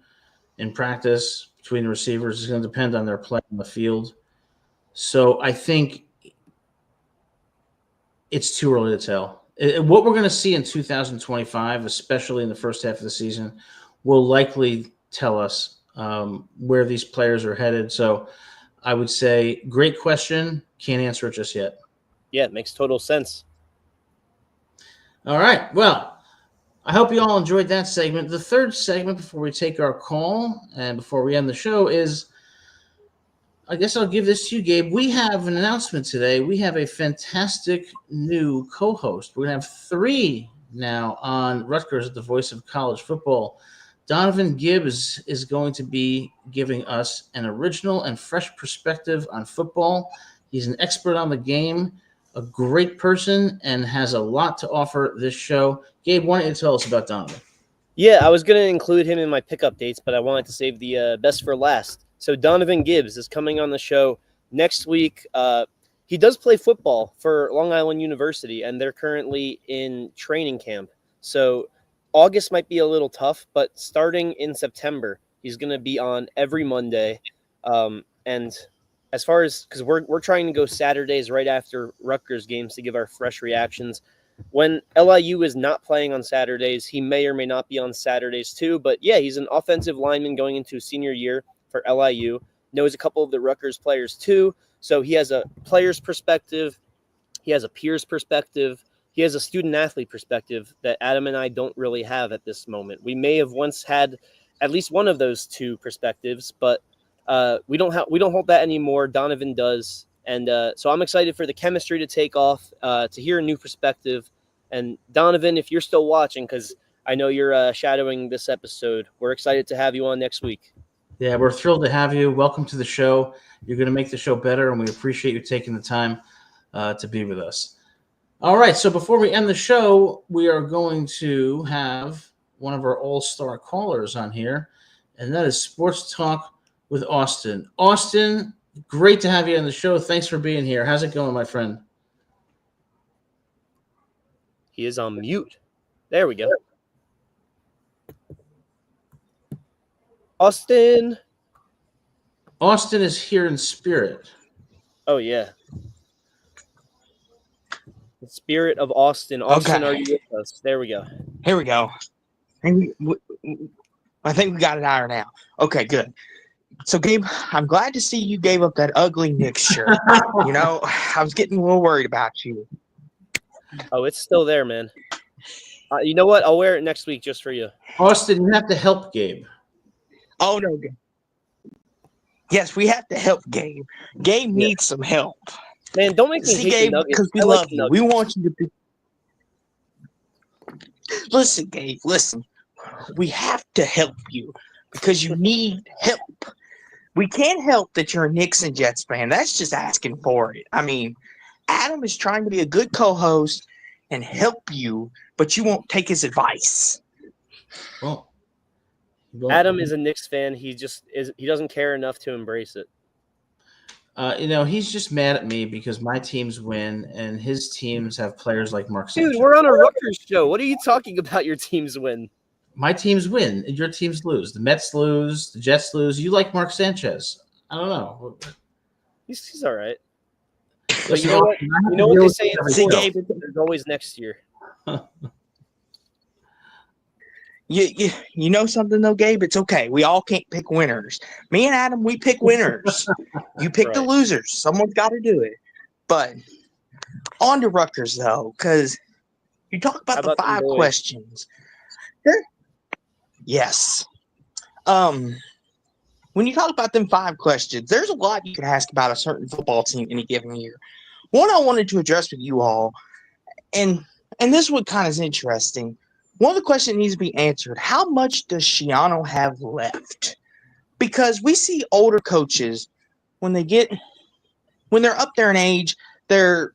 in practice between the receivers. It's going to depend on their play on the field. So I think it's too early to tell. What we're going to see in 2025, especially in the first half of the season, will likely tell us where these players are headed. So I would say, great question. Can't answer it just yet. Yeah, it makes total sense. All right. Well, I hope you all enjoyed that segment. The third segment before we take our call and before we end the show is, I guess I'll give this to you, Gabe. We have an announcement today. We have a fantastic new co-host. We're going to have 3 now on Rutgers at the Voice of College Football. Donovan Gibbs is going to be giving us an original and fresh perspective on football. He's an expert on the game, a great person, and has a lot to offer this show. Gabe, why don't you tell us about Donovan? Yeah, I was going to include him in my pickup dates, but I wanted to save the best for last. So Donovan Gibbs is coming on the show next week. He does play football for Long Island University, and they're currently in training camp. So August might be a little tough, but starting in September, he's going to be on every Monday. And as far as, because we're trying to go Saturdays right after Rutgers games to give our fresh reactions. When LIU is not playing on Saturdays, he may or may not be on Saturdays too. But yeah, he's an offensive lineman going into senior year for LIU. Knows a couple of the Rutgers players too. So he has a player's perspective. He has a peer's perspective. He has a student-athlete perspective that Adam and I don't really have at this moment. We may have once had at least one of those 2 perspectives, but we don't hold that anymore. Donovan does. And so I'm excited for the chemistry to take off, to hear a new perspective. And Donovan, if you're still watching, because I know you're shadowing this episode, we're excited to have you on next week. Yeah, we're thrilled to have you. Welcome to the show. You're going to make the show better, and we appreciate you taking the time to be with us. All right, so before we end the show, we are going to have one of our all-star callers on here, and that is Sports Talk with Austin. Austin, great to have you on the show. Thanks for being here. How's it going, my friend? He is on mute. There we go. Austin. Austin is here in spirit. Oh, yeah. The spirit of Austin. Austin, Are you with us? There we go. Here we go. I think we got it ironed out. Okay, good. So, Gabe, I'm glad to see you gave up that ugly Knicks shirt. I was getting a little worried about you. Oh, it's still there, man. You know what? I'll wear it next week just for you. Austin, you have to help Gabe. Oh, no. Yes, we have to help Gabe. Gabe needs some help. Man, don't make me hate Gabe, the Nuggets. because we love you. We want you to be. Listen, Gabe, listen. We have to help you because you need help. We can't help that you're a Knicks and Jets fan. That's just asking for it. I mean, Adam is trying to be a good co-host and help you, but you won't take his advice. Well, Adam is a Knicks fan. He doesn't care enough to embrace it. He's just mad at me because my teams win and his teams have players like Mark Sanchez. Dude, we're on a Rutgers show. What are you talking about? Your teams win. My teams win and your teams lose. The Mets lose. The Jets lose. You like Mark Sanchez. I don't know. He's all right. But Listen, you know what they say in sports, there's always next year. You know something though, Gabe? It's okay. We all can't pick winners. Me and Adam, we pick winners. You pick the losers. Someone's got to do it. But on to Rutgers though, because you talk about the 5 questions. Yes. When you talk about them 5 questions, there's a lot you can ask about a certain football team any given year. One I wanted to address with you all, and this one kind of is interesting. One of the questions needs to be answered: how much does Schiano have left? Because we see older coaches when they're up there in age, their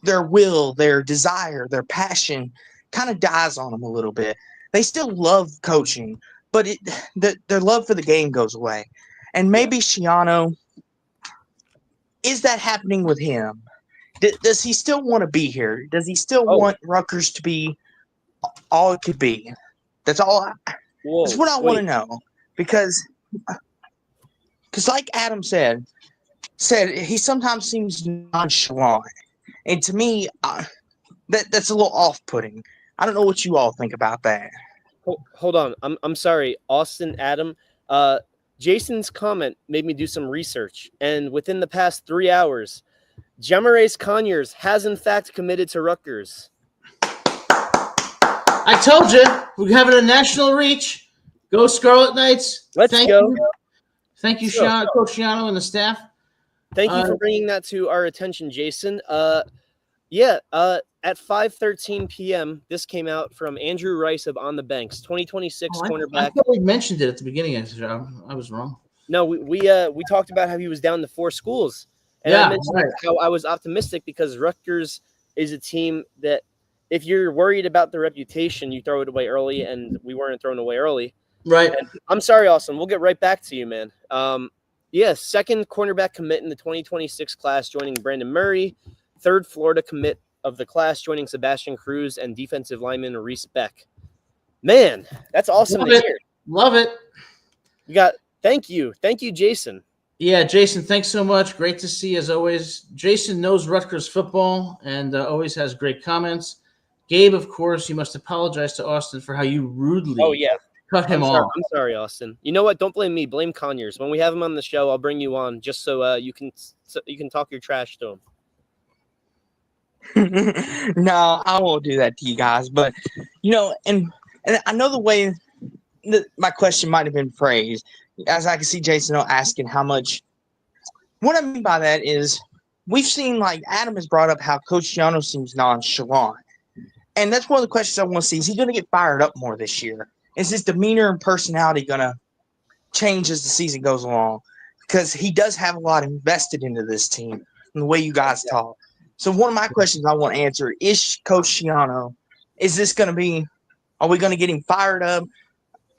will, their desire, their passion kind of dies on them a little bit. They still love coaching, but their love for the game goes away. And maybe Schiano, is that happening with him? Does he still want to be here? Does he still want Rutgers to be all it could be? That's all. That's what I want to know. Because like Adam said he sometimes seems nonchalant. And to me, that's a little off-putting. I don't know what you all think about that. Hold on. I'm sorry, Austin, Adam. Jason's comment made me do some research. And within the past 3 hours, Jamarais Conyers has in fact committed to Rutgers. I told you we're having a national reach. Go Scarlet Knights! Let's go. Thank you, Coach Schiano and the staff. Thank you for bringing that to our attention, Jason. At 5:13 p.m., this came out from Andrew Rice of On the Banks, 2026 cornerback. I thought we mentioned it at the beginning of the show. I was wrong. No, we talked about how he was down to 4 schools. And I mentioned how I was optimistic because Rutgers is a team that if you're worried about the reputation, you throw it away early, and we weren't thrown away early. Right. And I'm sorry, Austin. We'll get right back to you, man. Second cornerback commit in the 2026 class, joining Brandon Murray. Third Florida commit of the class, joining Sebastian Cruz and defensive lineman Reese Beck. Man, that's awesome to hear. Love it. Thank you, Jason. Yeah, Jason, thanks so much. Great to see you as always. Jason knows Rutgers football and always has great comments. Gabe, of course, you must apologize to Austin for how you rudely cut him off. I'm sorry, Austin. You know what? Don't blame me. Blame Conyers. When we have him on the show, I'll bring you on just so you can talk your trash to him. No, I won't do that to you guys. But, and I know the way that my question might have been phrased, as I can see Jason asking how much. What I mean by that is we've seen, like Adam has brought up, how Coach Schiano seems nonchalant. And that's one of the questions I want to see. Is he going to get fired up more this year? Is his demeanor and personality going to change as the season goes along? Because he does have a lot invested into this team and the way you guys talk. So one of my questions I want to answer is Coach Schiano, is this going to be – are we going to get him fired up?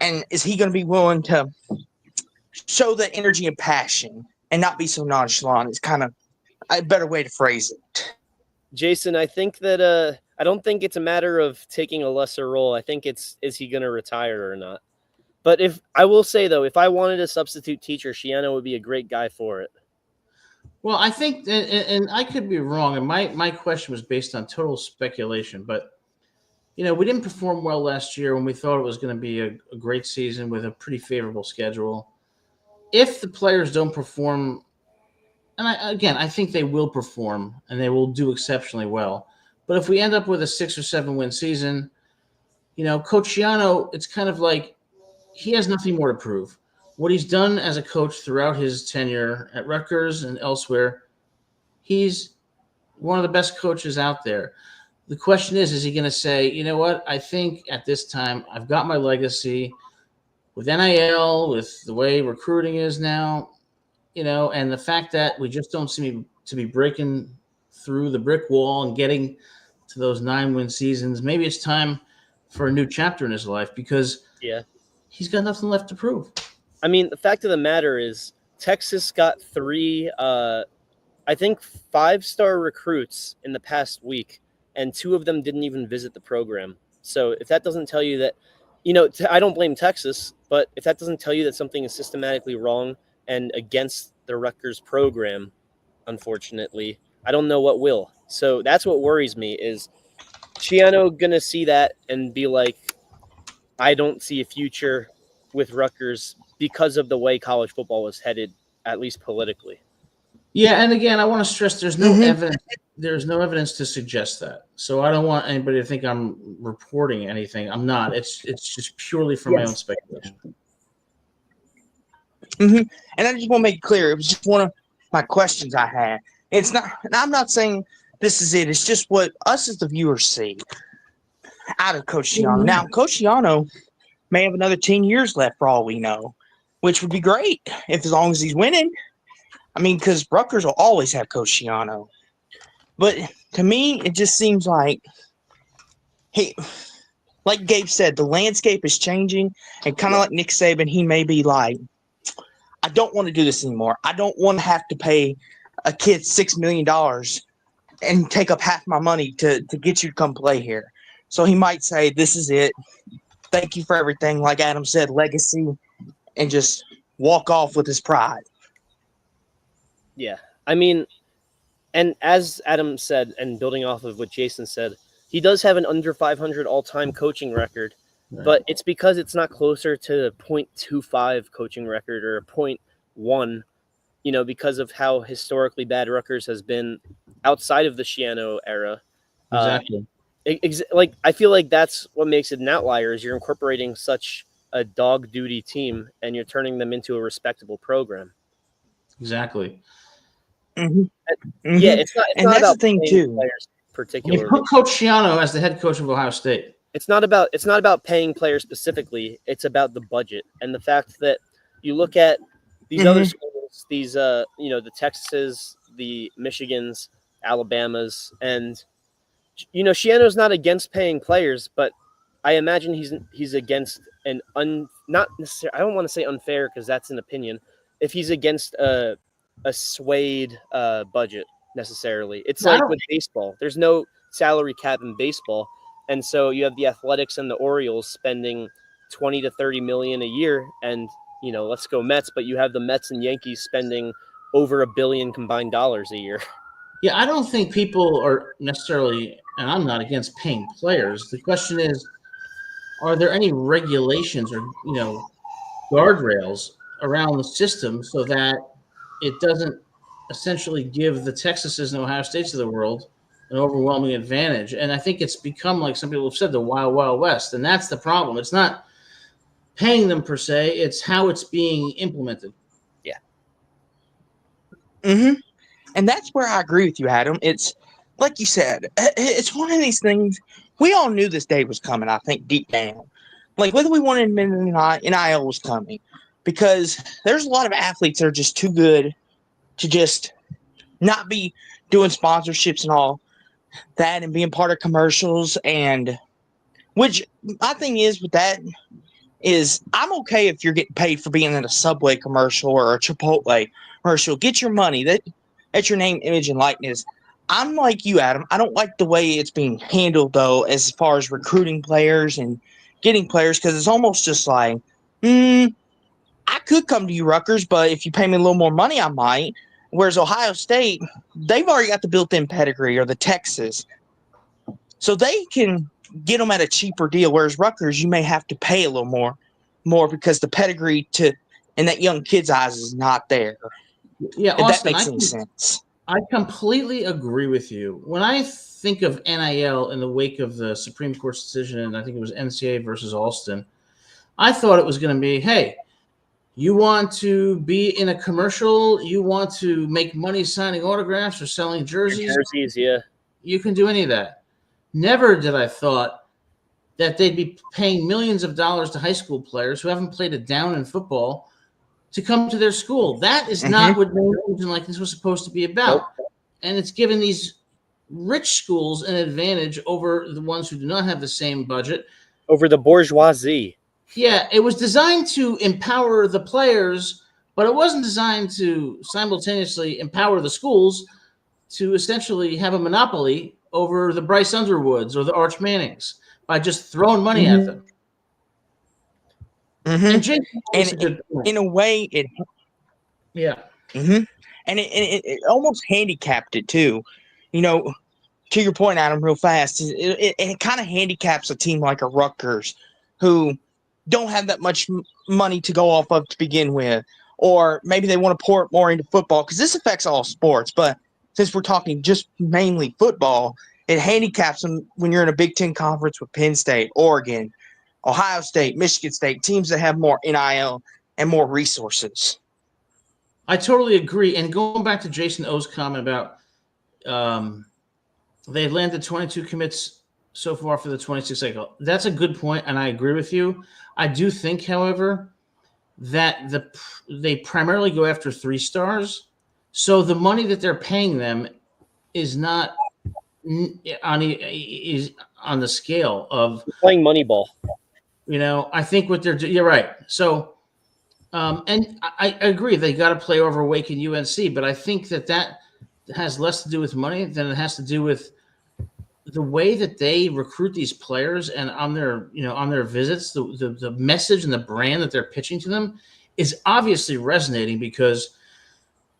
And is he going to be willing to show the energy and passion and not be so nonchalant. It's kind of a better way to phrase it. Jason, I think that I don't think it's a matter of taking a lesser role. I think it's, is he going to retire or not? But if I will say though, if I wanted a substitute teacher, Shiano would be a great guy for it. Well, I think, and I could be wrong, and my question was based on total speculation, but we didn't perform well last year when we thought it was going to be a great season with a pretty favorable schedule. If the players don't perform, and I think they will perform and they will do exceptionally well. But if we end up with a 6 or 7 win season, Coach Shiano, it's kind of like he has nothing more to prove. What he's done as a coach throughout his tenure at Rutgers and elsewhere, he's one of the best coaches out there. The question is he going to say, you know what, I think at this time I've got my legacy with NIL, with the way recruiting is now, and the fact that we just don't seem to be breaking through the brick wall and getting to those 9-win seasons. Maybe it's time for a new chapter in his life because he's got nothing left to prove. I mean, the fact of the matter is Texas got 3, I think 5-star recruits in the past week, and 2 of them didn't even visit the program. So if that doesn't tell you that, I don't blame Texas, but if that doesn't tell you that something is systematically wrong and against the Rutgers program, unfortunately, I don't know what will. So that's what worries me is Shiano going to see that and be like, I don't see a future with Rutgers because of the way college football was headed, at least politically. Yeah, and again, I want to stress there's no evidence. There's no evidence to suggest that. So I don't want anybody to think I'm reporting anything. I'm not. It's just purely from my own speculation. And I just want to make it clear, it was just one of my questions I had. It's not, and I'm not saying this is it. It's just what us as the viewers see out of Coach Shiano. Now, Coach Shiano may have another 10 years left for all we know, which would be great if as long as he's winning. I mean, because Rutgers will always have Coach Shiano. But to me, it just seems like, like Gabe said, the landscape is changing. And kind of like Nick Saban, he may be like, I don't want to do this anymore. I don't want to have to pay a kid $6 million and take up half my money to get you to come play here. So he might say, this is it. Thank you for everything. Like Adam said, legacy, and just walk off with his pride. Yeah. I mean, and as Adam said, and building off of what Jason said, he does have an under 500 all-time coaching record, but it's because it's not closer to a 0.25 coaching record or a 0.1, because of how historically bad Rutgers has been outside of the Shiano era. Exactly. I feel like that's what makes it an outlier is you're incorporating such a dog duty team and you're turning them into a respectable program. Exactly. Yeah, it's not that's about the thing too. Players particularly. You put Coach Shiano as the head coach of Ohio State. It's not about paying players specifically. It's about the budget and the fact that you look at these other schools, these the Texases, the Michigans, Alabamas, and Shiano's not against paying players, but I imagine he's against not necessarily. I don't want to say unfair because that's an opinion. If he's against a swayed budget necessarily, it's like with baseball. There's no salary cap in baseball, and so you have the Athletics and the Orioles spending $20 to $30 million a year, and let's go Mets. But you have the Mets and Yankees spending over $1 billion combined dollars a year. Yeah, I don't think people are necessarily, and I'm not against paying players. The question is, are there any regulations or guardrails around the system so that it doesn't essentially give the Texases and Ohio States of the world an overwhelming advantage? And I think it's become, like some people have said, the Wild Wild West, and that's the problem. It's not paying them per se; it's how it's being implemented. Yeah. And that's where I agree with you, Adam. It's like you said, it's one of these things. We all knew this day was coming, I think, deep down. Like, whether we wanted to admit it or not, NIL was coming. Because there's a lot of athletes that are just too good to just not be doing sponsorships and all that and being part of commercials. And which my thing is with that, is I'm okay if you're getting paid for being in a Subway commercial or a Chipotle commercial. Get your money. That's your name, image, and likeness. I'm like you, Adam. I don't like the way it's being handled, though, as far as recruiting players and getting players, because it's almost just like, I could come to you, Rutgers, but if you pay me a little more money, I might. Whereas Ohio State, they've already got the built-in pedigree, or the Texas, so they can get them at a cheaper deal. Whereas Rutgers, you may have to pay a little more because the pedigree in that young kid's eyes is not there. Yeah, if Austin, that makes any sense. I completely agree with you. When I think of NIL in the wake of the Supreme Court's decision, and I think it was NCAA versus Alston, I thought it was going to be, hey, you want to be in a commercial, you want to make money signing autographs or selling jerseys. Yeah. You can do any of that. Never did I thought that they'd be paying millions of dollars to high school players who haven't played a down in football to come to their school. That is not what something like this was supposed to be about. Nope. And it's given these rich schools an advantage over the ones who do not have the same budget. Over the bourgeoisie. Yeah, it was designed to empower the players, but it wasn't designed to simultaneously empower the schools to essentially have a monopoly over the Bryce Underwoods or the Arch Mannings by just throwing money at them. And in a way, it and it almost handicapped it too. You know, to your point, Adam, real fast, it kind of handicaps a team like a Rutgers who don't have that much money to go off of to begin with, or maybe they want to pour it more into football, because this affects all sports. But since we're talking just mainly football, it handicaps them when you're in a Big Ten conference with Penn State, Oregon, Ohio State, Michigan State, teams that have more NIL and more resources. I totally agree. And going back to Jason O's comment about they landed 22 commits so far for the 26 cycle. That's a good point, and I agree with you. I do think, however, that they primarily go after 3 stars, so the money that they're paying them is not on the scale of playing Moneyball. You know, I think what they're doing, you're right. So, and I agree, they got to play over Wake and UNC, but I think that has less to do with money than it has to do with the way that they recruit these players, and on their visits, the message and the brand that they're pitching to them is obviously resonating, because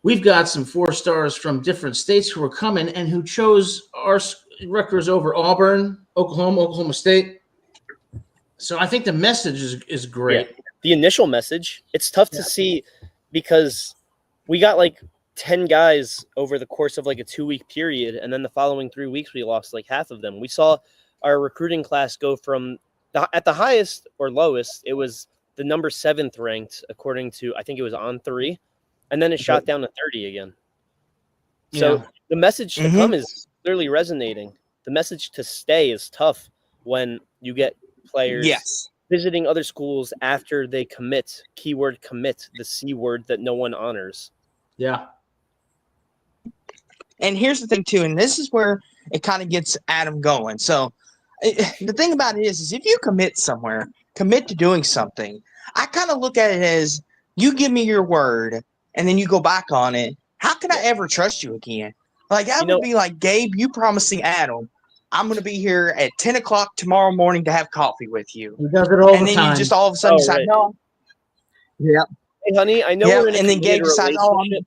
we've got some 4 stars from different states who are coming and who chose our Rutgers over Auburn, Oklahoma State. So I think the message is great. Yeah. The initial message, it's tough to see, because we got like 10 guys over the course of like a 2-week period, and then the following 3 weeks we lost like half of them. We saw our recruiting class go from at the highest or lowest, it was the number 7th ranked according to, I think it was On3, and then it shot down to 30 again. So the message to come is clearly resonating. The message to stay is tough when you get players visiting other schools after they commit, keyword commit, the C word that no one honors. Yeah. And here's the thing, too, and this is where it kind of gets Adam going. So the thing about it is if you commit somewhere, commit to doing something, I kind of look at it as you give me your word and then you go back on it. How can I ever trust you again? Like, I would be like, Gabe, you promising Adam, I'm going to be here at 10 o'clock tomorrow morning to have coffee with you. He does it all the time. And then you just all of a sudden decide, no. Yeah. Hey, honey, I know we're in a committed relationship.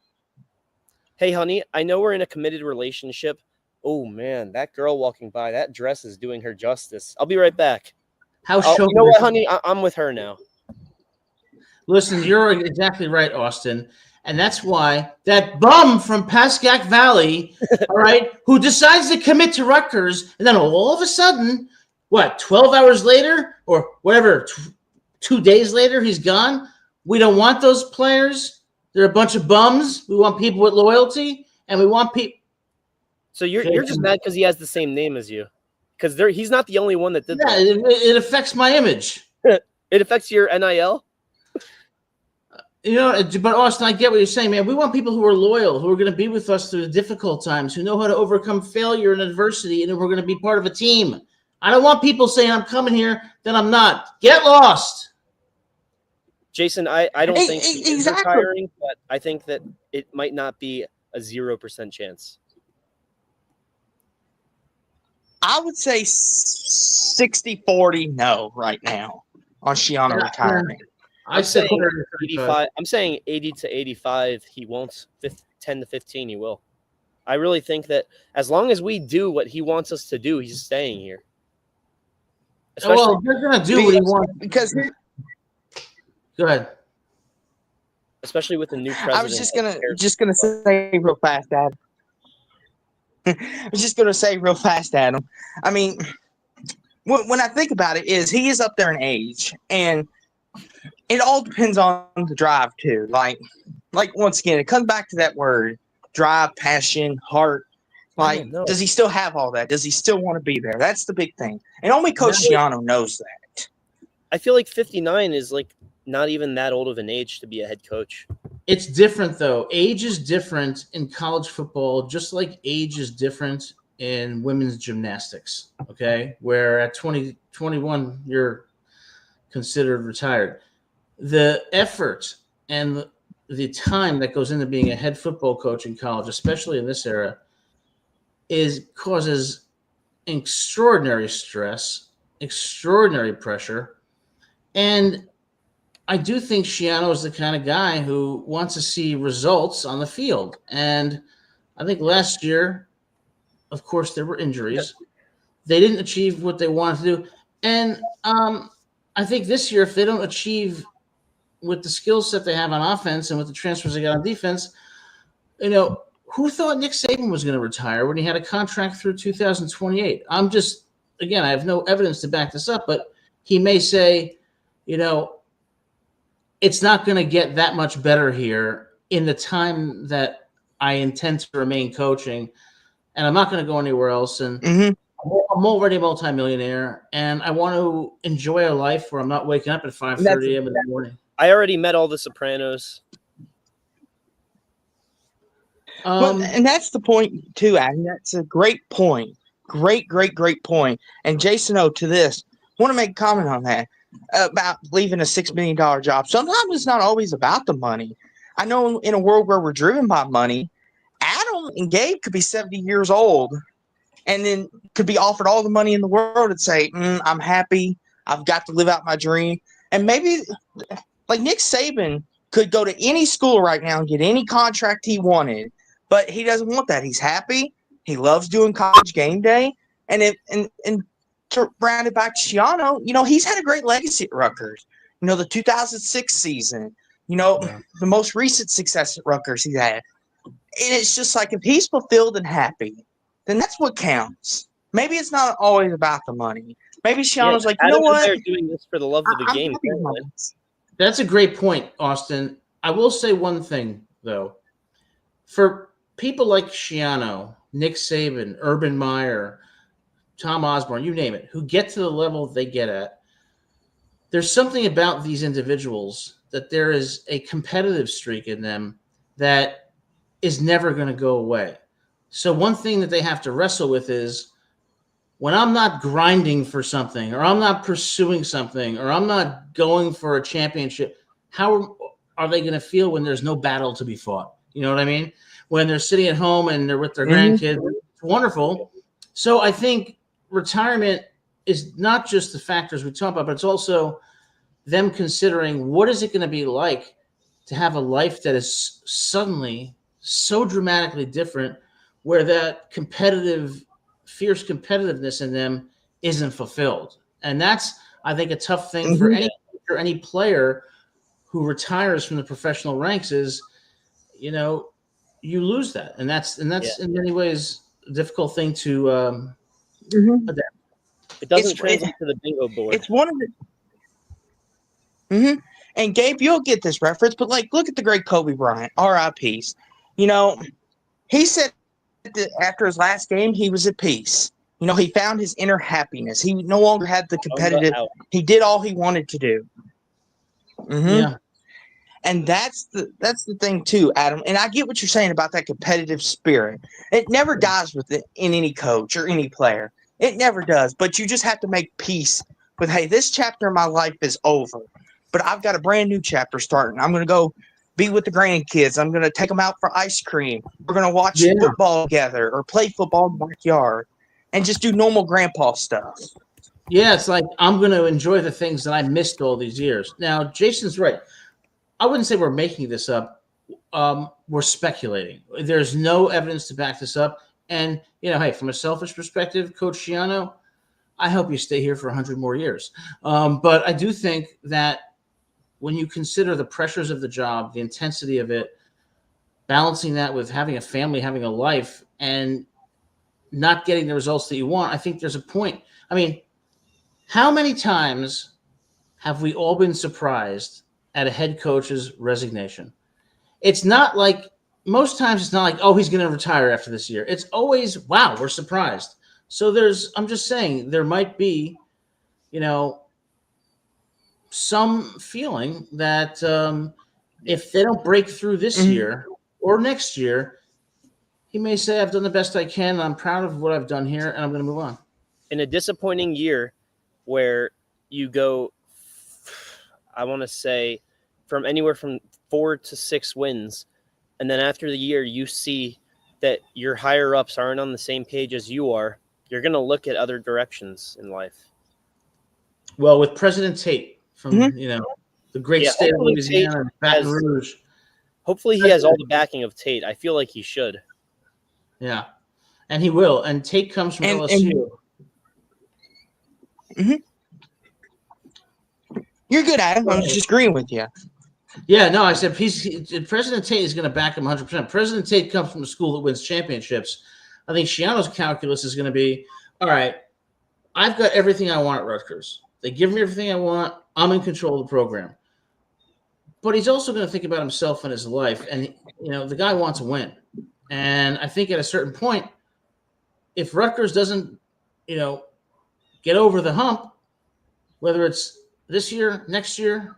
Hey, honey, I know we're in a committed relationship. Oh, man, that girl walking by, that dress is doing her justice. I'll be right back. You know what, honey? I'm with her now. Listen, you're exactly right, Austin. And that's why that bum from Pascack Valley, all right, who decides to commit to Rutgers, and then all of a sudden, 12 hours later or whatever, 2 days later, he's gone? We don't want those players. They're a bunch of bums. We want people with loyalty, and we want people. So you're just mad because he has the same name as you, because he's not the only one that did that. It affects my image. It affects your NIL. But Austin, I get what you're saying, man. We want people who are loyal, who are going to be with us through the difficult times, who know how to overcome failure and adversity, and who are going to be part of a team. I don't want people saying I'm coming here, then I'm not. Get lost. Jason, I don't think he is Exactly. retiring, but I think that it might not be a 0% chance. I would say 60-40 no right now on Schiano retiring. I said 85. I'm saying 80 to 85 he won't. 10 to 15 he will. I really think that as long as we do what he wants us to do, he's staying here. Well, they're going to do what he wants. Because Go ahead. Especially with the new president. I was just gonna say real fast, Adam. I was just gonna say real fast, Adam. I mean, when I think about it, he is up there in age, and it all depends on the drive too. Like once again, it comes back to that word: drive, passion, heart. Like, does he still have all that? Does he still want to be there? That's the big thing, and only Coach Schiano knows that. I feel like 59 is like not even that old of an age to be a head coach. It's different, though. Age is different in college football, just like age is different in women's gymnastics, okay? Where at 20, 21, you're considered retired. The effort and the time that goes into being a head football coach in college, especially in this era, causes extraordinary stress, extraordinary pressure, and I do think Schiano is the kind of guy who wants to see results on the field. And I think last year, of course, there were injuries. They didn't achieve what they wanted to do. And I think this year, if they don't achieve with the skill set they have on offense and with the transfers they got on defense, who thought Nick Saban was going to retire when he had a contract through 2028? Again, I have no evidence to back this up, but he may say, it's not going to get that much better here in the time that I intend to remain coaching, and I'm not going to go anywhere else. And I'm already a multimillionaire, and I want to enjoy a life where I'm not waking up at 5:30 a.m. in the morning. I already met all the Sopranos. And that's the point too, Adam. That's a great point. Great point. And Jason to this, want to make a comment on that. About leaving a $6 million job. Sometimes it's not always about the money. I know in a world where we're driven by money, Adam and Gabe could be 70 years old and then could be offered all the money in the world and say, I'm happy. I've got to live out my dream. And maybe like Nick Saban could go to any school right now and get any contract he wanted, but he doesn't want that. He's happy. He loves doing college game day. And to round it back to Schiano, he's had a great legacy at Rutgers. The 2006 season, the most recent success at Rutgers he's had. And it's just like if he's fulfilled and happy, then that's what counts. Maybe it's not always about the money. Maybe Schiano's like, you know what? They're doing this for the love of the game. That's a great point, Austin. I will say one thing, though. For people like Schiano, Nick Saban, Urban Meyer, Tom Osborne, you name it, who get to the level they get at, there's something about these individuals that there is a competitive streak in them that is never going to go away. So one thing that they have to wrestle with is when I'm not grinding for something or I'm not pursuing something or I'm not going for a championship, how are they going to feel when there's no battle to be fought? You know what I mean? When they're sitting at home and they're with their grandkids, it's wonderful. So I think retirement is not just the factors we talk about, but it's also them considering what is it going to be like to have a life that is suddenly so dramatically different where that fierce competitiveness in them isn't fulfilled. And that's, I think, a tough thing for any player who retires from the professional ranks is, you lose that. And that's in many ways a difficult thing to adapt. It doesn't translate to the bingo board. It's one of the. And Gabe, you'll get this reference, but look at the great Kobe Bryant, R.I.P.s. He said that after his last game, he was at peace. He found his inner happiness. He no longer had the competitive. He did all he wanted to do. Yeah. And that's the thing too, Adam. And I get what you're saying about that competitive spirit. It never dies in any coach or any player. It never does. But you just have to make peace with, hey, this chapter of my life is over. but I've got a brand new chapter starting. I'm going to go be with the grandkids. I'm going to take them out for ice cream. We're going to watch football together or play football in the backyard and just do normal grandpa stuff. Yeah, it's like I'm going to enjoy the things that I missed all these years. Now, Jason's right. I wouldn't say we're making this up. We're speculating. There's no evidence to back this up. And, hey, from a selfish perspective, Coach Schiano, I hope you stay here for 100 more years. But I do think that when you consider the pressures of the job, the intensity of it, balancing that with having a family, having a life, and not getting the results that you want, I think there's a point. I mean, how many times have we all been surprised at a head coach's resignation? It's not like most times it's not like, oh, he's going to retire after this year. It's always, wow, we're surprised. So I'm just saying there might be, some feeling that if they don't break through this year or next year, he may say, I've done the best I can. And I'm proud of what I've done here, and I'm going to move on. In a disappointing year where you go, I want to say, from anywhere from 4 to 6 wins, and then after the year you see that your higher-ups aren't on the same page as you are, you're going to look at other directions in life. Well, with President Tate from, the great state of Louisiana and Baton Rouge. Hopefully he has all the backing of Tate. I feel like he should. Yeah, and he will. And Tate comes from LSU. You're good, Adam. I was just agreeing with you. Yeah, no, I said President Tate is going to back him 100%. President Tate comes from a school that wins championships. I think Schiano's calculus is going to be, all right, I've got everything I want at Rutgers. They give me everything I want. I'm in control of the program. But he's also going to think about himself and his life. And, the guy wants to win. And I think at a certain point, if Rutgers doesn't, get over the hump, whether it's this year, next year,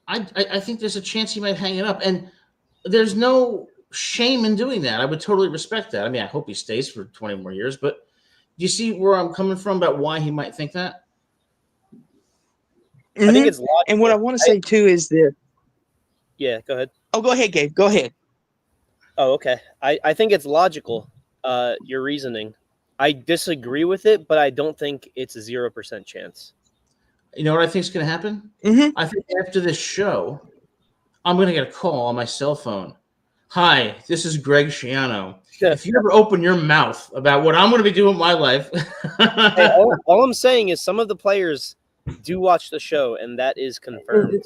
I think there's a chance he might hang it up. And there's no shame in doing that. I would totally respect that. I mean, I hope he stays for 20 more years. But do you see where I'm coming from about why he might think that? I think it's logical. And what I want to say, too, is that – yeah, go ahead. Oh, go ahead, Gabe. Go ahead. Oh, okay. I think it's logical, your reasoning. I disagree with it, but I don't think it's a 0% chance. You know what I think is going to happen? I think after this show, I'm going to get a call on my cell phone. Hi, this is Greg Schiano. If you ever open your mouth about what I'm going to be doing with my life. Hey, all I'm saying is some of the players do watch the show, and that is confirmed.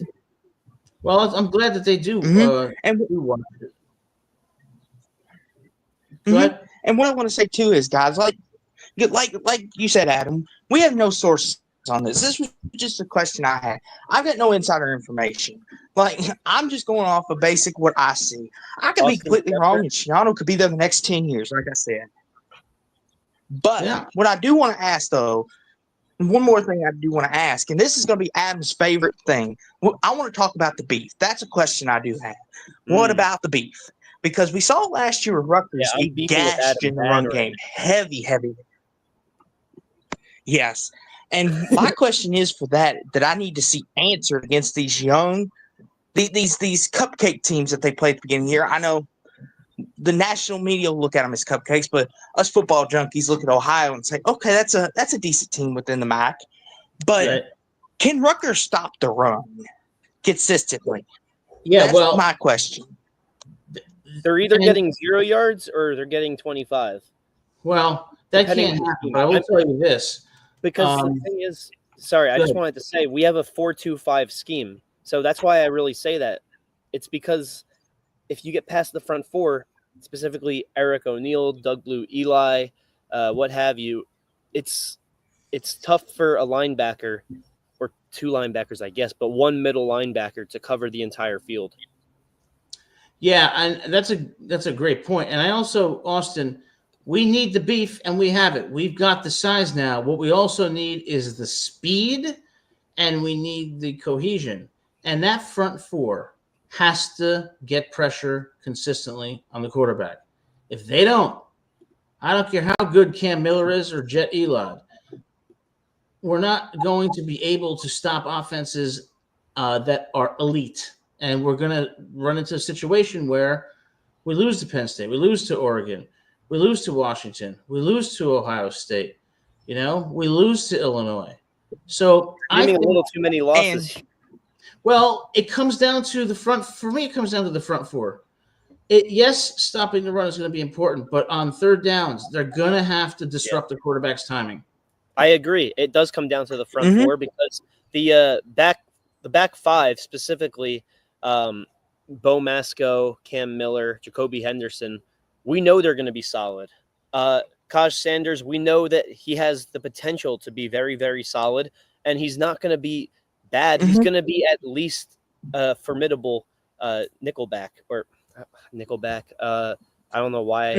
Well, I'm glad that they do. And do watch it. And what I want to say too is, guys, like you said, Adam, we have no source on this. This was just a question I had. I've got no insider information. Like, I'm just going off of basic what I see. I could be completely wrong, and Schiano could be there the next 10 years, like I said. But what I do want to ask, though, one more thing I do want to ask, and this is going to be Adam's favorite thing. I want to talk about the beef. That's a question I do have. What about the beef? Because we saw last year with Rutgers get gashed in the run game. Heavy. Yes. And my question is for that I need to see answered against these young, these cupcake teams that they play at the beginning of the year. I know the national media will look at them as cupcakes, but us football junkies look at Ohio and say, okay, that's a decent team within the MAC. But can Rutgers stop the run consistently? Yeah, that's my question. They're either getting 0 yards or they're getting 25. Well, that can't happen. But I will tell you this. Because the thing is, sorry, I just wanted to say we have a 4-2-5 scheme. So that's why I really say that. It's because if you get past the front four, specifically Eric O'Neill, Doug Blue, Eli, what have you, it's tough for a linebacker or 2 linebackers, I guess, but 1 middle linebacker to cover the entire field. Yeah, and that's a great point. And I also, Austin, we need the beef, and we have it. We've got the size now. What we also need is the speed, and we need the cohesion. And that front four has to get pressure consistently on the quarterback. If they don't, I don't care how good Cam Miller is or Jet Elod, we're not going to be able to stop offenses that are elite. And we're going to run into a situation where we lose to Penn State, we lose to Oregon, we lose to Washington, we lose to Ohio State, we lose to Illinois. So I think a little too many losses. Well, it comes down to the front. For me, it comes down to the front four. Yes, stopping the run is going to be important, but on third downs, they're going to have to disrupt the quarterback's timing. I agree. It does come down to the front four because the back five, specifically Bo Masco, Cam Miller, Jacoby Henderson, we know they're going to be solid. Kaj Sanders, we know that he has the potential to be very, very solid, and he's not going to be bad. He's going to be at least formidable nickelback. I don't know why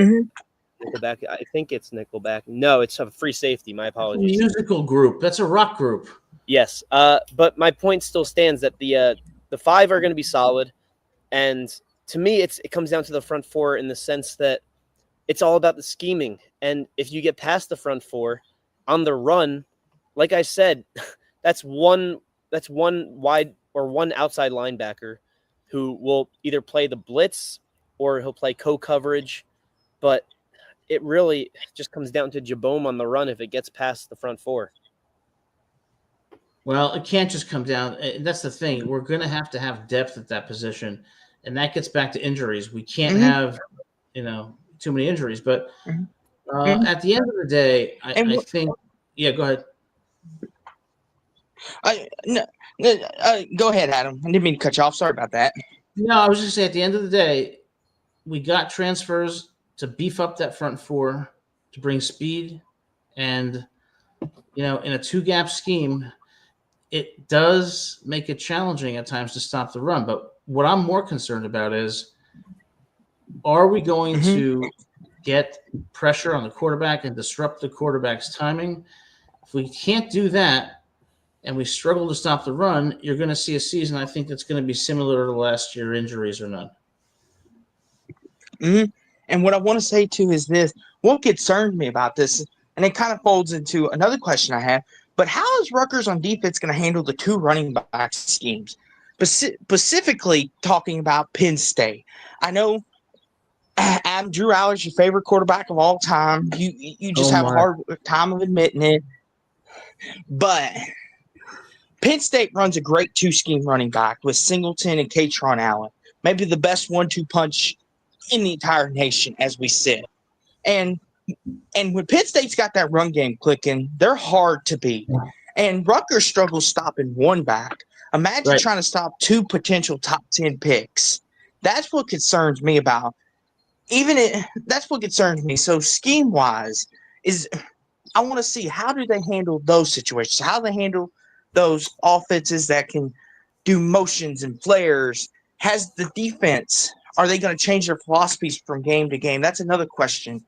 nickelback. I think it's nickelback. No, it's a free safety. My apologies. Musical group. That's a rock group. Yes. But my point still stands that the five are going to be solid, and to me, it comes down to the front four in the sense that it's all about the scheming. And if you get past the front four on the run, like I said, that's one wide or one outside linebacker who will either play the blitz or he'll play co-coverage. But it really just comes down to Jabome on the run if it gets past the front four. Well, it can't just come down. That's the thing. We're going to have depth at that position, and that gets back to injuries. We can't have, too many injuries. But at the end of the day, I think – yeah, go ahead. Go ahead, Adam. I didn't mean to cut you off. Sorry about that. No, I was just going to say, at the end of the day, we got transfers to beef up that front four, to bring speed. And, in a two-gap scheme, it does make it challenging at times to stop the run. But what I'm more concerned about is, are we going to get pressure on the quarterback and disrupt the quarterback's timing? If we can't do that and we struggle to stop the run, you're going to see a season, I think, that's going to be similar to last year, injuries or none. And what I want to say, too, is this. What concerns me about this, and it kind of folds into another question I have, but how is Rutgers on defense going to handle the two running back schemes? Specifically talking about Penn State. I know Drew Aller's your favorite quarterback of all time. You just have a hard time of admitting it. But Penn State runs a great two-scheme running back with Singleton and Katron Allen. Maybe the best 1-2 punch in the entire nation as we sit. And when Penn State's got that run game clicking, they're hard to beat. And Rutgers struggles stopping one back. Imagine trying to stop two potential top 10 picks. That's what concerns me about. That's what concerns me. So scheme-wise, I want to see how do they handle those situations, how they handle those offenses that can do motions and flares. Has the defense, are they going to change their philosophies from game to game? That's another question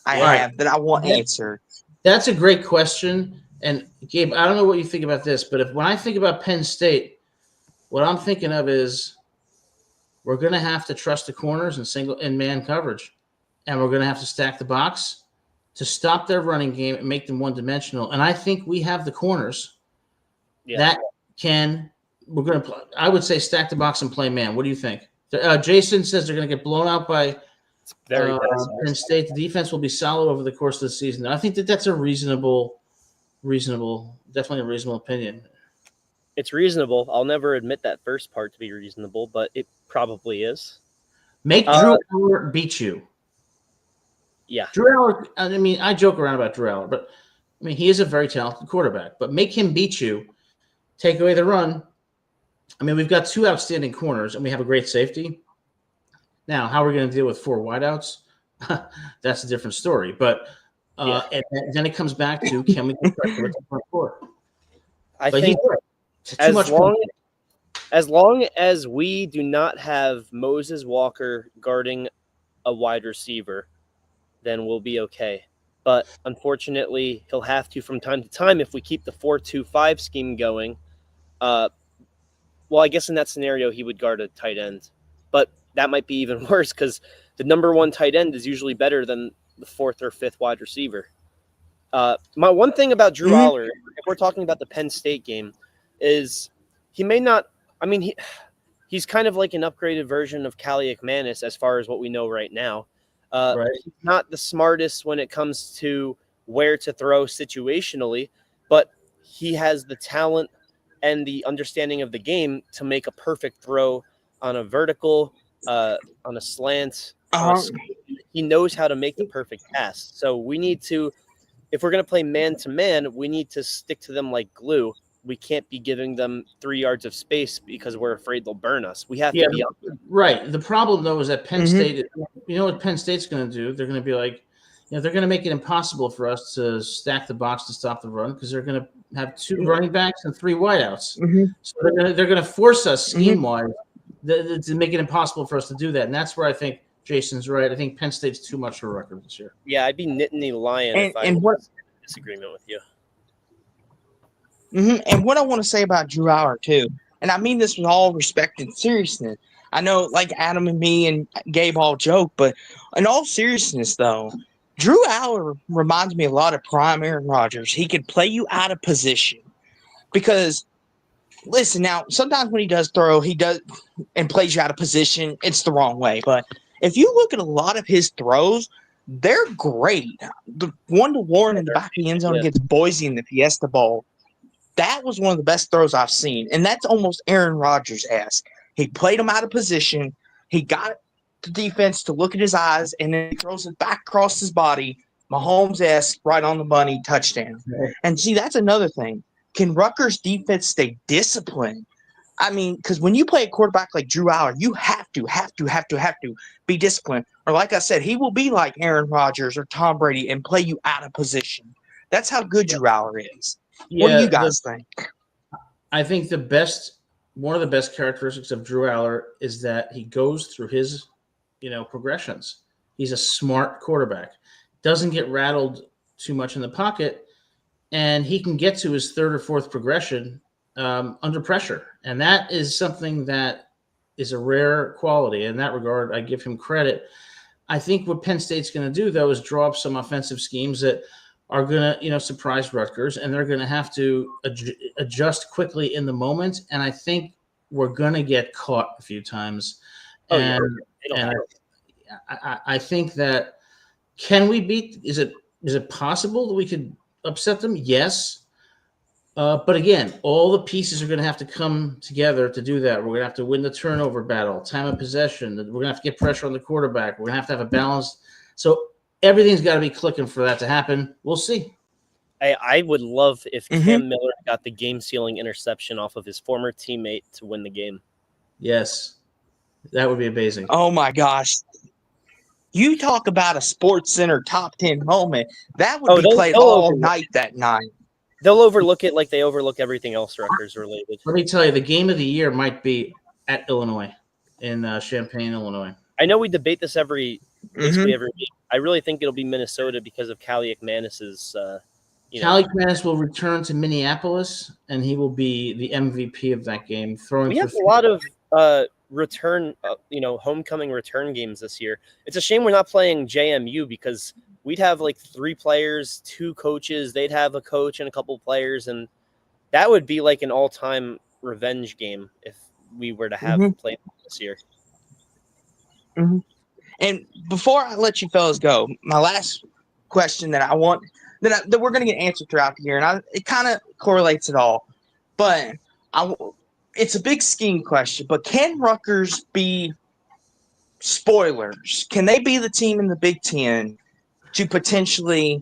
I have that I want answered. That's a great question. And Gabe, I don't know what you think about this, but when I think about Penn State, what I'm thinking of is we're going to have to trust the corners and single and man coverage, and we're going to have to stack the box to stop their running game and make them one-dimensional. And I think we have the corners that can. We're going to. I would say stack the box and play man. What do you think? Jason says they're going to get blown out by Penn State. The defense will be solid over the course of the season. I think that's a reasonable, definitely a reasonable opinion. It's reasonable. I'll never admit that first part to be reasonable, but it probably is. Make Drew Aller beat you. Yeah. Drew Aller, I mean, I joke around about Drew Aller, but I mean, he is a very talented quarterback. But make him beat you, take away the run. I mean, we've got two outstanding corners, and we have a great safety. Now, how are we going to deal with four wideouts? That's a different story. But and then it comes back to, can we get pressure with the front four? I think as long as we do not have Moses Walker guarding a wide receiver, then we'll be okay. But unfortunately, he'll have to from time to time if we keep the 4-2-5 scheme going. Well, I guess in that scenario, he would guard a tight end. But that might be even worse because the number one tight end is usually better than the fourth or fifth wide receiver. My one thing about Drew Aller, if we're talking about the Penn State game, is he may not I mean, he's kind of like an upgraded version of Callie McManus as far as what we know right now. Right. He's not the smartest when it comes to where to throw situationally, but he has the talent and the understanding of the game to make a perfect throw on a vertical, on a slant. He knows how to make the perfect pass. So we need to, if we're going to play man-to-man, we need to stick to them like glue. We can't be giving them 3 yards of space because we're afraid they'll burn us. We have to be up. Right. The problem, though, is that Penn State, you know what Penn State's going to do? They're going to be like, they're going to make it impossible for us to stack the box to stop the run because they're going to have 2 running backs and 3 wideouts. So they're going to force us scheme-wise to make it impossible for us to do that. And that's where I think Jason's right. I think Penn State's too much for Rutgers this year. Yeah, I'd be Nittany Lion if I was in disagreement with you. And what I want to say about Drew Aller, too, and I mean this with all respect and seriousness. I know, like Adam and me and Gabe all joke, but in all seriousness, though, Drew Aller reminds me a lot of prime Aaron Rodgers. He can play you out of position because, listen, now, sometimes when he does throw, he does and plays you out of position, it's the wrong way. But if you look at a lot of his throws, they're great. The one to Warren in the back of the end zone against Boise in the Fiesta Bowl, that was one of the best throws I've seen. And that's almost Aaron Rodgers-esque. He played him out of position. He got the defense to look at his eyes, and then he throws it back across his body. Mahomes-esque, right on the money, touchdown. And see, that's another thing. Can Rutgers' defense stay disciplined? I mean, because when you play a quarterback like Drew Aller, you have to be disciplined. Or like I said, he will be like Aaron Rodgers or Tom Brady and play you out of position. That's how good Drew Aller is. What do you guys think? I think one of the best characteristics of Drew Aller is that he goes through his, progressions. He's a smart quarterback, doesn't get rattled too much in the pocket, and he can get to his 3rd or 4th progression under pressure. And that is something that is a rare quality. In that regard, I give him credit. I think what Penn State's going to do, though, is draw up some offensive schemes that are going to, surprise Rutgers, and they're going to have to adjust quickly in the moment. And I think we're going to get caught a few times. I think that can we beat? Is it possible that we could upset them? Yes. But again, all the pieces are going to have to come together to do that. We're going to have to win the turnover battle, time of possession. We're going to have to get pressure on the quarterback. We're going to have a balance. So everything's got to be clicking for that to happen. We'll see. I would love if Cam Miller got the game-sealing interception off of his former teammate to win the game. Yes. That would be amazing. Oh, my gosh. You talk about a Sports Center top 10 moment. That would be played all night that night. They'll overlook it like they overlook everything else Rutgers related. Let me tell you, the game of the year might be at Illinois, in Champaign, Illinois. I know we debate this basically every week. I really think it'll be Minnesota because of Callie McManus's. Callie McManus will return to Minneapolis, and he will be the MVP of that game. We have a lot of return, homecoming return games this year. It's a shame we're not playing JMU because we'd have like 3 players, 2 coaches. They'd have a coach and a couple players, and that would be like an all-time revenge game if we were to have played this year. And before I let you fellas go, my last question that I want that we're going to get answered throughout the year, and it kind of correlates it all, but it's a big scheme question. But can Rutgers be spoilers? Can they be the team in the Big Ten to potentially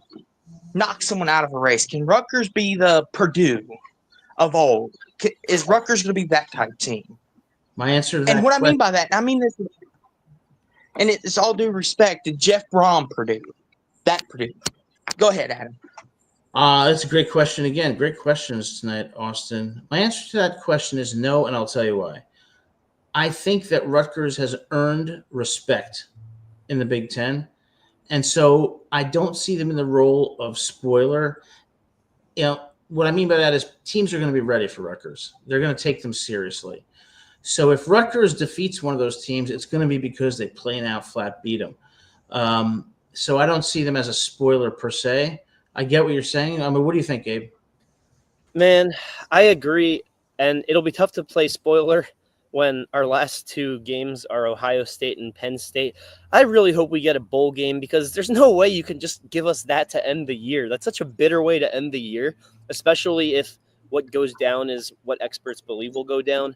knock someone out of a race? Can Rutgers be the Purdue of old? Is Rutgers going to be that type team? My answer to that. And what I mean by that, I mean this, and it's all due respect to Jeff Brom Purdue. That Purdue. Go ahead, Adam. That's a great question. Again, great questions tonight, Austin. My answer to that question is no, and I'll tell you why. I think that Rutgers has earned respect in the Big Ten, and so I don't see them in the role of spoiler. What I mean by that is teams are going to be ready for Rutgers. They're going to take them seriously. So if Rutgers defeats one of those teams, it's going to be because they plain out flat beat them. So I don't see them as a spoiler per se. I get what you're saying. I mean, what do you think, Gabe? Man, I agree. And it'll be tough to play spoiler when our last 2 games are Ohio State and Penn State. I really hope we get a bowl game because there's no way you can just give us that to end the year. That's such a bitter way to end the year, especially if what goes down is what experts believe will go down.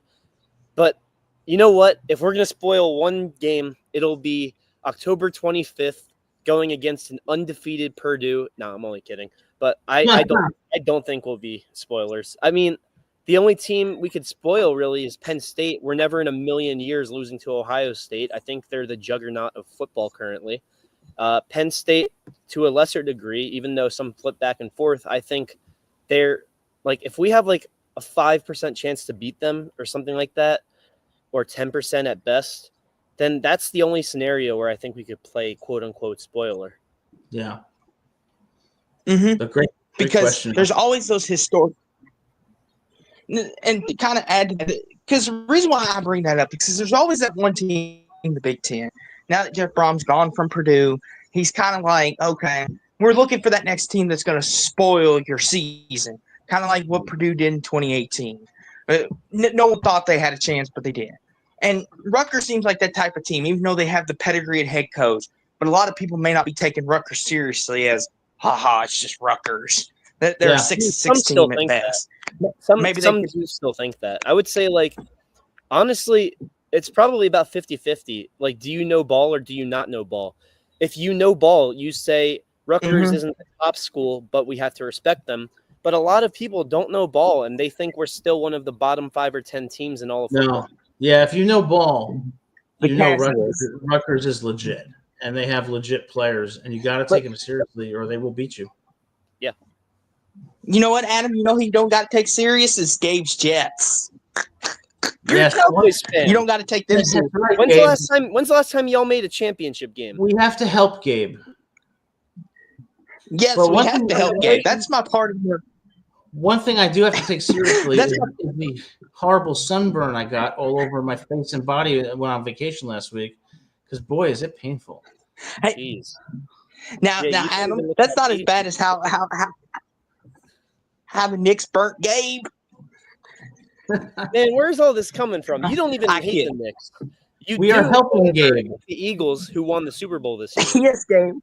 But you know what? If we're going to spoil one game, it'll be October 25th going against an undefeated Purdue. No, I'm only kidding. But I don't think we'll be spoilers. I mean, the only team we could spoil really is Penn State. We're never in a million years losing to Ohio State. I think they're the juggernaut of football currently. Penn State, to a lesser degree, even though some flip back and forth, I think they're like, if we have like a 5% chance to beat them or something like that, or 10% at best, then that's the only scenario where I think we could play quote unquote spoiler. Yeah. Mm-hmm. A great Because question. there's always those historic, and to kind of add to that, because the reason why I bring that up is because there's always that one team in the Big Ten. Now that Jeff Brom's gone from Purdue, he's kind of like, okay, we're looking for that next team that's going to spoil your season, kind of like what Purdue did in 2018. No one thought they had a chance, but they did. And Rutgers seems like that type of team, even though they have the pedigree and head coach. But a lot of people may not be taking Rutgers seriously as, haha, it's just Rutgers. They're a 6-6 team at best. Some do still think that. I would say, like, honestly, it's probably about 50-50. Like, do you know ball or do you not know ball? If you know ball, you say Rutgers isn't the top school, but we have to respect them. But a lot of people don't know ball, and they think we're still one of the bottom 5 or 10 teams in all of football. No. Yeah, if you know ball, you know Rutgers. Rutgers is legit, and they have legit players, and you got to take them seriously, or they will beat you. Yeah. You know what, Adam? You know who you don't got to take serious is Gabe's Jets. Yes, Cowboys fan. You don't got to take them serious. Right, When's the last time y'all made a championship game? We have to help Gabe. Yes, Well, we have to help Gabe. That's my part of your. One thing I do have to take seriously is the horrible sunburn I got all over my face and body when I went on vacation last week. Because, boy, is it painful. Hey, jeez. Now, Adam, that's not as bad as how the Knicks burnt Gabe. Man, where's all this coming from? You don't even hate the Knicks. We are helping Gabe. The Eagles, who won the Super Bowl this year. Yes, Gabe.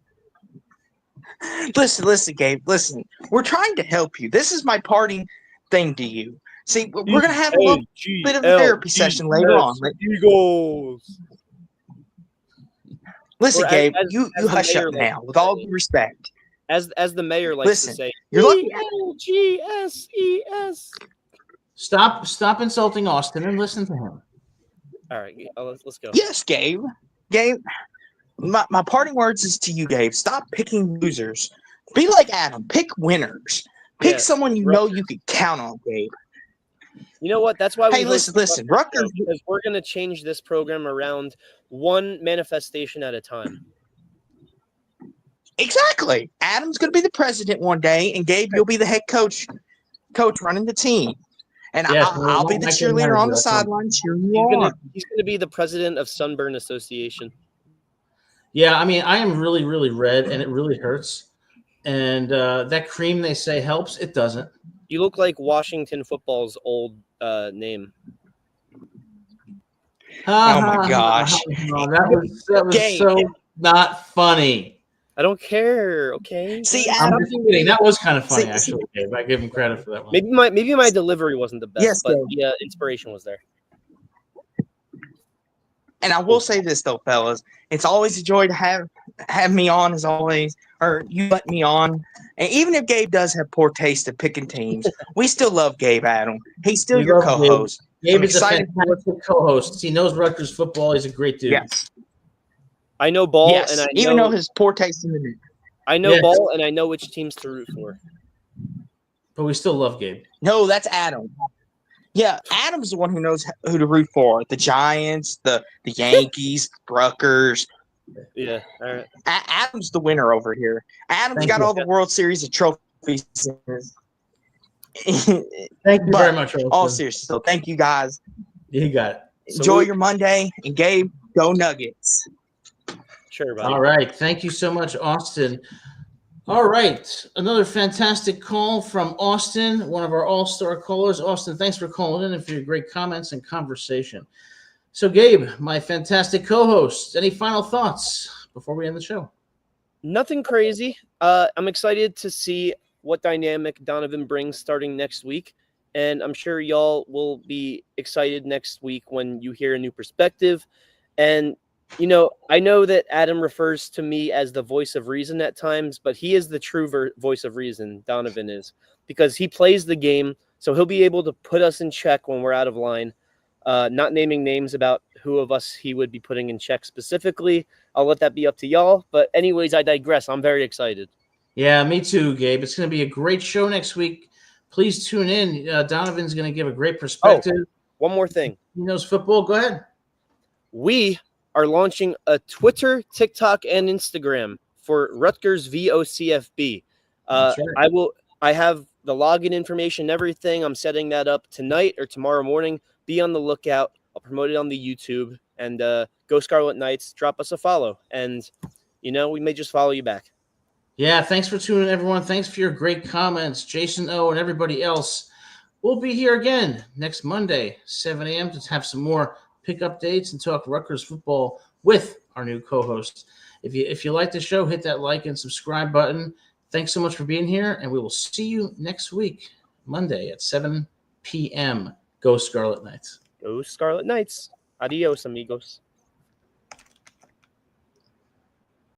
Listen, Gabe. Listen, we're trying to help you. This is my parting thing to you. See, we're going to have a little bit of a therapy session later on. Eagles. Listen, Gabe, you hush up now, with all due respect. As the mayor likes to say, you're looking ELGSES. Stop insulting Austin and listen to him. All right, let's go. Yes, Gabe. Gabe, my parting words is to you, Gabe. Stop picking losers. Be like Adam. Pick winners. Pick someone you know you can count on, Gabe. You know what? That's why we listen. Rutgers, because we're going to change this program around one manifestation at a time. Exactly. Adam's going to be the president one day, and Gabe, you'll be the head coach running the team. And yes, I'll be the cheerleader on the sideline cheering you on. He's going to be the president of Sunburn Association. Yeah, I mean, I am really, really red, and it really hurts. And that cream they say helps. It doesn't. You look like Washington football's old name. Oh, my gosh. That was so not funny. I don't care, okay? See, Adam, that was kind of funny, actually, Gabe. I give him credit for that one. Maybe my delivery wasn't the best, but the inspiration was there. And I will say this, though, fellas. It's always a joy to have me on, as always, or you let me on. And even if Gabe does have poor taste at picking teams, we still love Gabe, Adam. He's still your co-host. Gabe is a fantastic co-host. He knows Rutgers football. He's a great dude. Yes. I know ball, and I even though his poor taste in the news. I know ball, and I know which teams to root for. But we still love Gabe. No, that's Adam. Yeah, Adam's the one who knows who to root for. The Giants, the Yankees, Rutgers. Yeah, all right. Adam's the winner over here. Adam's got all the World Series of trophies. Thank you very much, Austin. All seriously, so thank you guys. You got it. Enjoy your Monday, and Gabe, go Nuggets. Sure, buddy. All right. Thank you so much, Austin. All right. Another fantastic call from Austin, one of our all-star callers. Austin, thanks for calling in and for your great comments and conversation. So, Gabe, my fantastic co-host, any final thoughts before we end the show? Nothing crazy. I'm excited to see what dynamic Donovan brings starting next week. And I'm sure y'all will be excited next week when you hear a new perspective. And, I know that Adam refers to me as the voice of reason at times, but he is the true voice of reason, Donovan is, because he plays the game. So he'll be able to put us in check when we're out of line. Not naming names about who of us he would be putting in check specifically. I'll let that be up to y'all. But anyways, I digress. I'm very excited. Yeah, me too, Gabe. It's going to be a great show next week. Please tune in. Donovan's going to give a great perspective. One more thing. He knows football. Go ahead. We are launching a Twitter, TikTok, and Instagram for Rutgers VOCFB. That's right. I have the login information and everything. I'm setting that up tonight or tomorrow morning. Be on the lookout. I'll promote it on the YouTube. And go Scarlet Knights. Drop us a follow. And, we may just follow you back. Yeah, thanks for tuning in, everyone. Thanks for your great comments, Jason O. and everybody else. We'll be here again next Monday, 7 a.m. to have some more pick updates and talk Rutgers football with our new co-host. If you like the show, hit that like and subscribe button. Thanks so much for being here, and we will see you next week, Monday at 7 p.m. Go Scarlet Knights. Go Scarlet Knights. Adios, amigos.